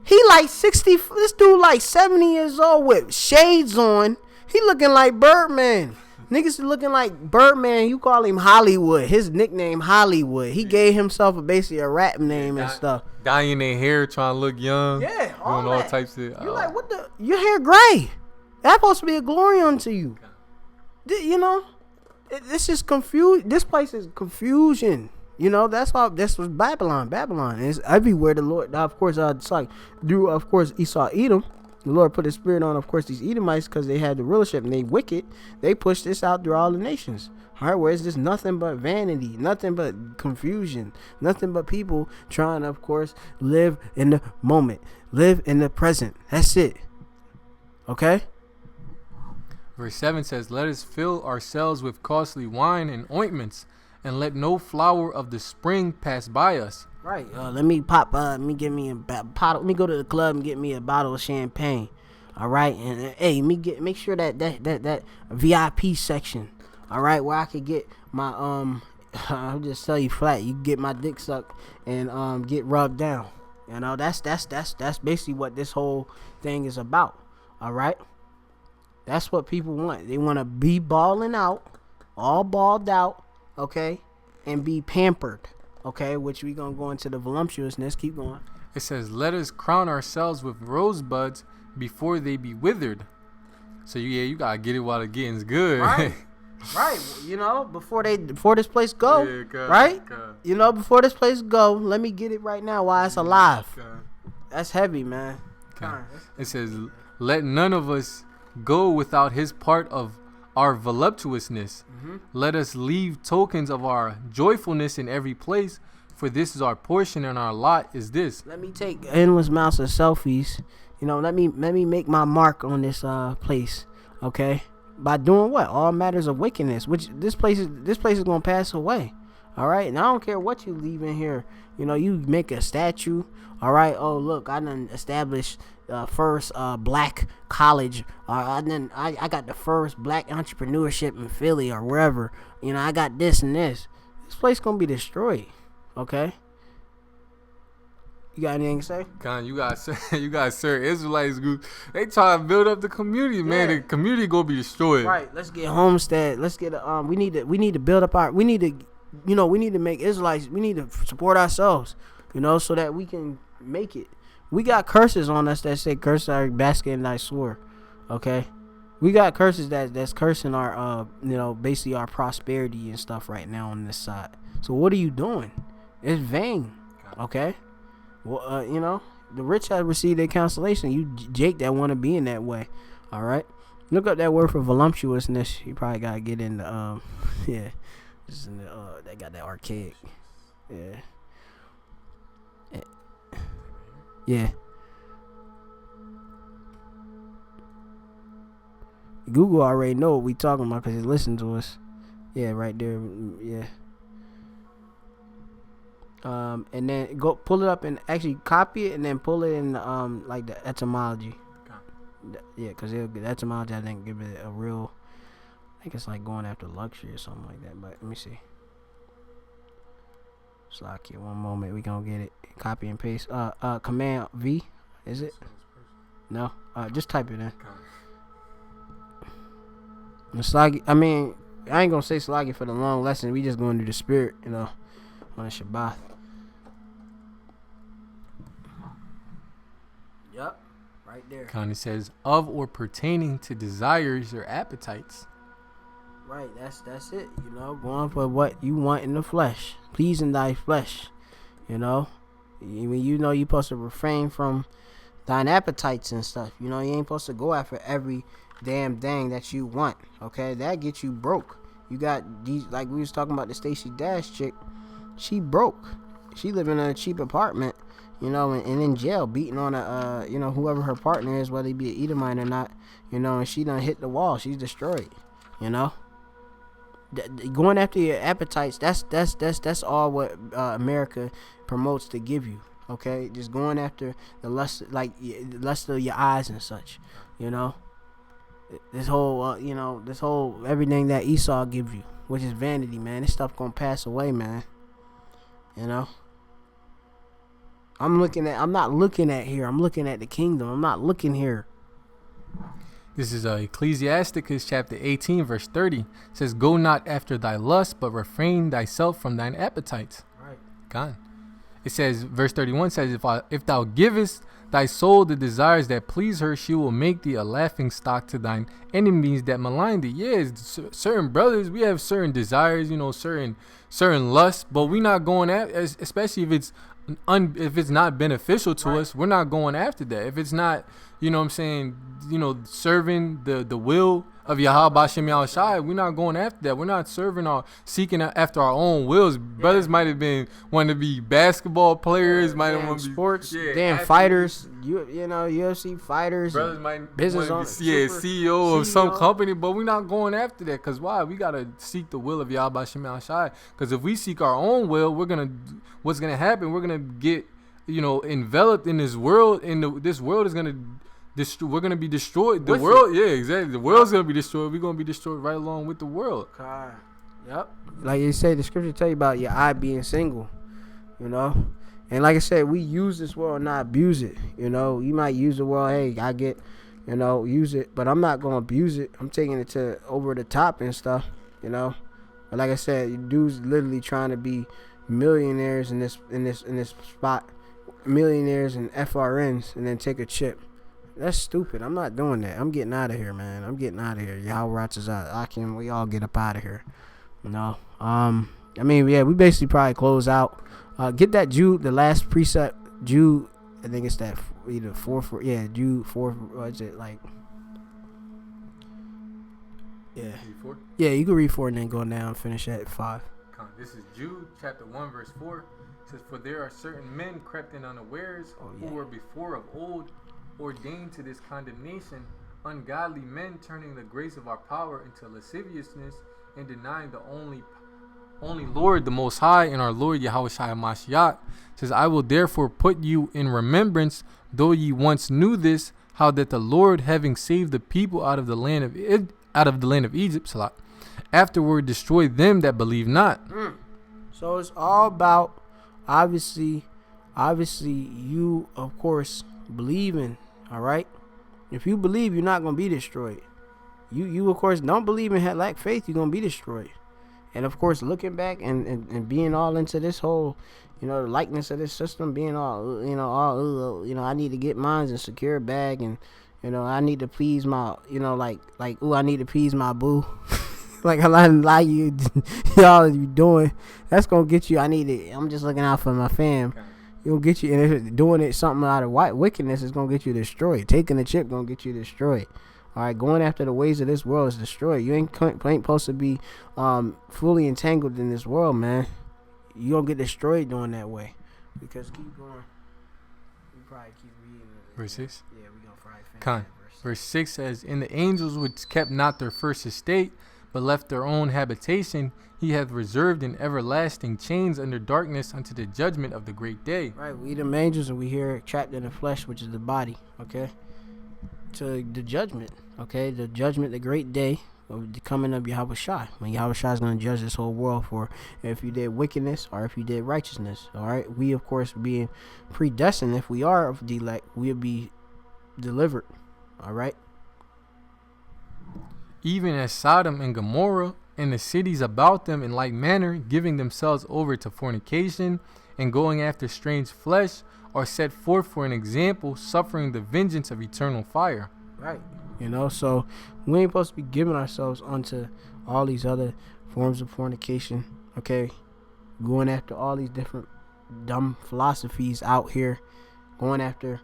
He like 60. This dude like 70 years old with shades on. He looking like Birdman. Niggas looking like Birdman. You call him Hollywood. His nickname Hollywood. He gave himself basically a rap name and stuff. Dyeing their hair, trying to look young. Yeah, all doing that. all types of. You like what the? Your hair gray. That's supposed to be a glory unto you. You know, this is confused. This place is confusion. You know, that's all. This was Babylon. Babylon is everywhere. The Lord, of course, it's like through, of course, Esau, Edom. The Lord put His Spirit on, of course, these Edomites because they had the rulership and they wicked. They pushed this out through all the nations. All right, where it's just nothing but vanity, nothing but confusion, nothing but people trying to, of course, live in the moment, live in the present. That's it. Okay? Verse 7 says, "Let us fill ourselves with costly wine and ointments, and let no flower of the spring pass by us." Right. Let me pop. Let me get me a bottle. Let me go to the club and get me a bottle of champagne. All right. And hey, make sure that VIP section. All right, where I could get my I'll just tell you flat. You can get my dick sucked and get rubbed down. You know, that's basically what this whole thing is about. All right. That's what people want. They want to be balling out, all balled out, okay, and be pampered. Okay, which we gonna go into the voluptuousness. Keep going. It says, "Let us crown ourselves with rosebuds before they be withered." So you gotta get it while the getting's good. Right, right. You know, before this place go, Yeah, God, right? God. You know, before this place go, let me get it right now while it's alive. That's heavy, man. Okay. It says, "Let none of us go without his part of our voluptuousness. Let us leave tokens of our joyfulness in every place, for this is our portion and our lot is this." Let me take endless amounts of selfies. You know, let me make my mark on this place. Okay, by doing what? All matters of wickedness. Which this place is gonna pass away. All right, and I don't care what you leave in here. You know, you make a statue. All right. Oh, look, I done established first black college. I got the first black entrepreneurship in Philly or wherever. You know, I got this and this. This place gonna be destroyed. Okay. You got anything to say? Con, you got certain Israelites group. They try to build up the community, man. Yeah. The community gonna be destroyed. Right. Let's get homestead. Let's get we need to build up our. We need to make Israelites. We need to support ourselves. You know, so that we can make it. We got curses on us that say curse our basket and thy sword. Okay. We got curses that's cursing our basically our prosperity and stuff right now on this side. So what are you doing? It's vain. Okay. Well, you know, the rich have received their consolation. You Jake that want to be in that way. All right. Look up that word for voluptuousness. You probably gotta get in the yeah. Just in the they got that archaic. Yeah. Yeah. Google already know what we talking about because it listened to us. Yeah, right there. Yeah. And then go pull it up and actually copy it and then pull it in like the etymology. Yeah, because the etymology I think give it a real. I think it's like going after luxury or something like that. But let me see. Slack here. One moment, we gonna get it. Copy and paste. Command V. Is it? No. Just type it in. Slaggy. I mean, I ain't gonna say slaggy for the long lesson. We just going to the spirit, you know, on the Shabbat. Yup. Right there. Connie says, "Of or pertaining to desires or appetites." Right, that's it. You know, going for what you want in the flesh, pleasing thy flesh. You know, You know you're supposed to refrain from thine appetites and stuff. You know, you ain't supposed to go after every damn thing that you want. Okay, that gets you broke. You got these, like we was talking about the Stacey Dash chick. She broke. She living in a cheap apartment, you know, and in jail, beating on a, you know, whoever her partner is, whether he be an Edomite or not, you know, and she done hit the wall. She's destroyed, you know. Going after your appetites, that's all what America promotes to give you. Okay, just going after the lust, like lust of your eyes and such, you know. This whole, you know, this whole everything that Esau gives you, which is vanity, man. This stuff gonna pass away, man. You know. I'm not looking at here. I'm looking at the kingdom. I'm not looking here. This is Ecclesiasticus chapter 18, verse 30. It says, "Go not after thy lust, but refrain thyself from thine appetites." Right. Gone. It says, verse 31 says, if thou givest thy soul the desires that please her, she will make thee a laughing stock to thine enemies that malign thee. Yeah, certain brothers, we have certain desires, you know, certain lusts, but we not going at, especially if it's not beneficial to us, we're not going after that. If it's not, you know what I'm saying, you know, serving the will of Yahweh Bashem Yahushai, we're not going after that. We're not seeking after our own wills. Brothers might have been wanting to be basketball players, might have wanted to be sports, fighters, you know, UFC fighters. Brothers might business want to be CEO of some company, but we're not going after that. Because why? We got to seek the will of Yahweh Bashem Yahushai. Because if we seek our own will, what's going to happen? We're going to get, you know, enveloped in this world, and this world is going to we're gonna be destroyed. The world, yeah, exactly. The world's gonna be destroyed. We're gonna be destroyed right along with the world. God. Yep. Like you say, the scripture tell you about your eye being single, you know. And like I said, we use this world, not abuse it. You know, you might use the world. Hey, I get, you know, use it, but I'm not gonna abuse it. I'm taking it to over the top and stuff, you know. But like I said, dudes literally trying to be millionaires in this spot, millionaires and FRNs, and then take a chip. That's stupid. I'm not doing that. I'm getting out of here, man. I'm getting out of here. Y'all rats is out. We all get up out of here. You know. I mean, yeah, we basically probably close out. Get that Jude, the last precept, Jude. I think it's that either Jude 4. What is it like? Yeah. Yeah, you can read 4 and then go down and finish at 5. This is Jude chapter 1 verse 4. It says, "For there are certain men crept in unawares, who were before of old ordained to this condemnation, ungodly men turning the grace of our power into lasciviousness and denying the only Lord, the Most High, and our Lord Yahushua Mashiach. Says, I will therefore put you in remembrance, though ye once knew this, how that the Lord, having saved the people out of the land of Egypt, afterward destroyed them that believe not." So it's all about obviously you, of course, believing. All right, if you believe, you're not gonna be destroyed. You of course don't believe and lack faith, you're gonna be destroyed. And of course, looking back and being all into this whole, you know, the likeness of this system, being all, you know, I need to get mines and secure a bag, and you know, I need to please my, you know, like I need to please my boo. Like a lot of you y'all you doing, that's gonna get you. I'm just looking out for my fam. It'll get you, and if doing it something out of wickedness is gonna get you destroyed. Taking the chip gonna get you destroyed. All right, going after the ways of this world is destroyed. You ain't supposed to be fully entangled in this world, man. You gonna get destroyed doing that way. Because keep going. We probably keep reading. Verse 6. Yeah, we gonna probably finish. Verse 6 says, "In the angels which kept not their first estate, but left their own habitation, he hath reserved in everlasting chains under darkness unto the judgment of the great day." Right, we the angels, and we here trapped in the flesh, which is the body, okay? To the judgment, okay? The judgment, the great day of the coming of Yahweh Shai. When Yahweh Shai is going to judge this whole world for if you did wickedness or if you did righteousness, all right? We, of course, being predestined, if we are of the elect, we'll be delivered, all right? "Even as Sodom and Gomorrah and the cities about them in like manner, giving themselves over to fornication and going after strange flesh, are set forth for an example, suffering the vengeance of eternal fire." Right. You know, so we ain't supposed to be giving ourselves onto all these other forms of fornication, okay? Going after all these different dumb philosophies out here going after,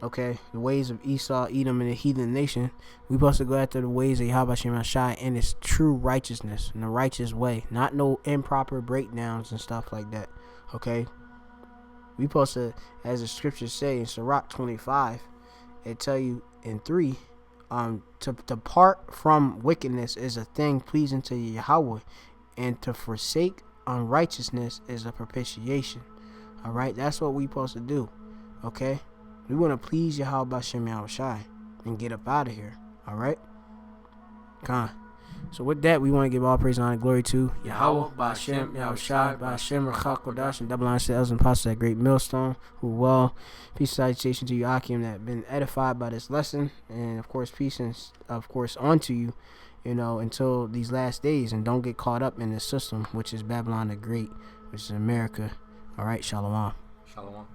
okay, the ways of Esau, Edom, and the heathen nation. We supposed to go after the ways of Yahweh Shem Shai and its true righteousness and the righteous way, not no improper breakdowns and stuff like that. Okay, we supposed to, as the scriptures say in Sirach 25, it tell you in 3, to depart from wickedness is a thing pleasing to Yahweh, and to forsake unrighteousness is a propitiation. All right, that's what we supposed to do. Okay, we want to please Yahweh Shem Shai and get up out of here. All right, come on. So with that, we want to give all praise and honor and glory to Yahweh, Ba'ashem, Yahushai, Ba'ashem, Rachak Kodash, and double honor to the elders and apostles at Great Millstone, who well. Peace and salutation to you, Akim, that have been edified by this lesson, and of course, peace and of course onto you, until these last days, and don't get caught up in this system, which is Babylon the Great, which is America. All right, Shalom. Shalom.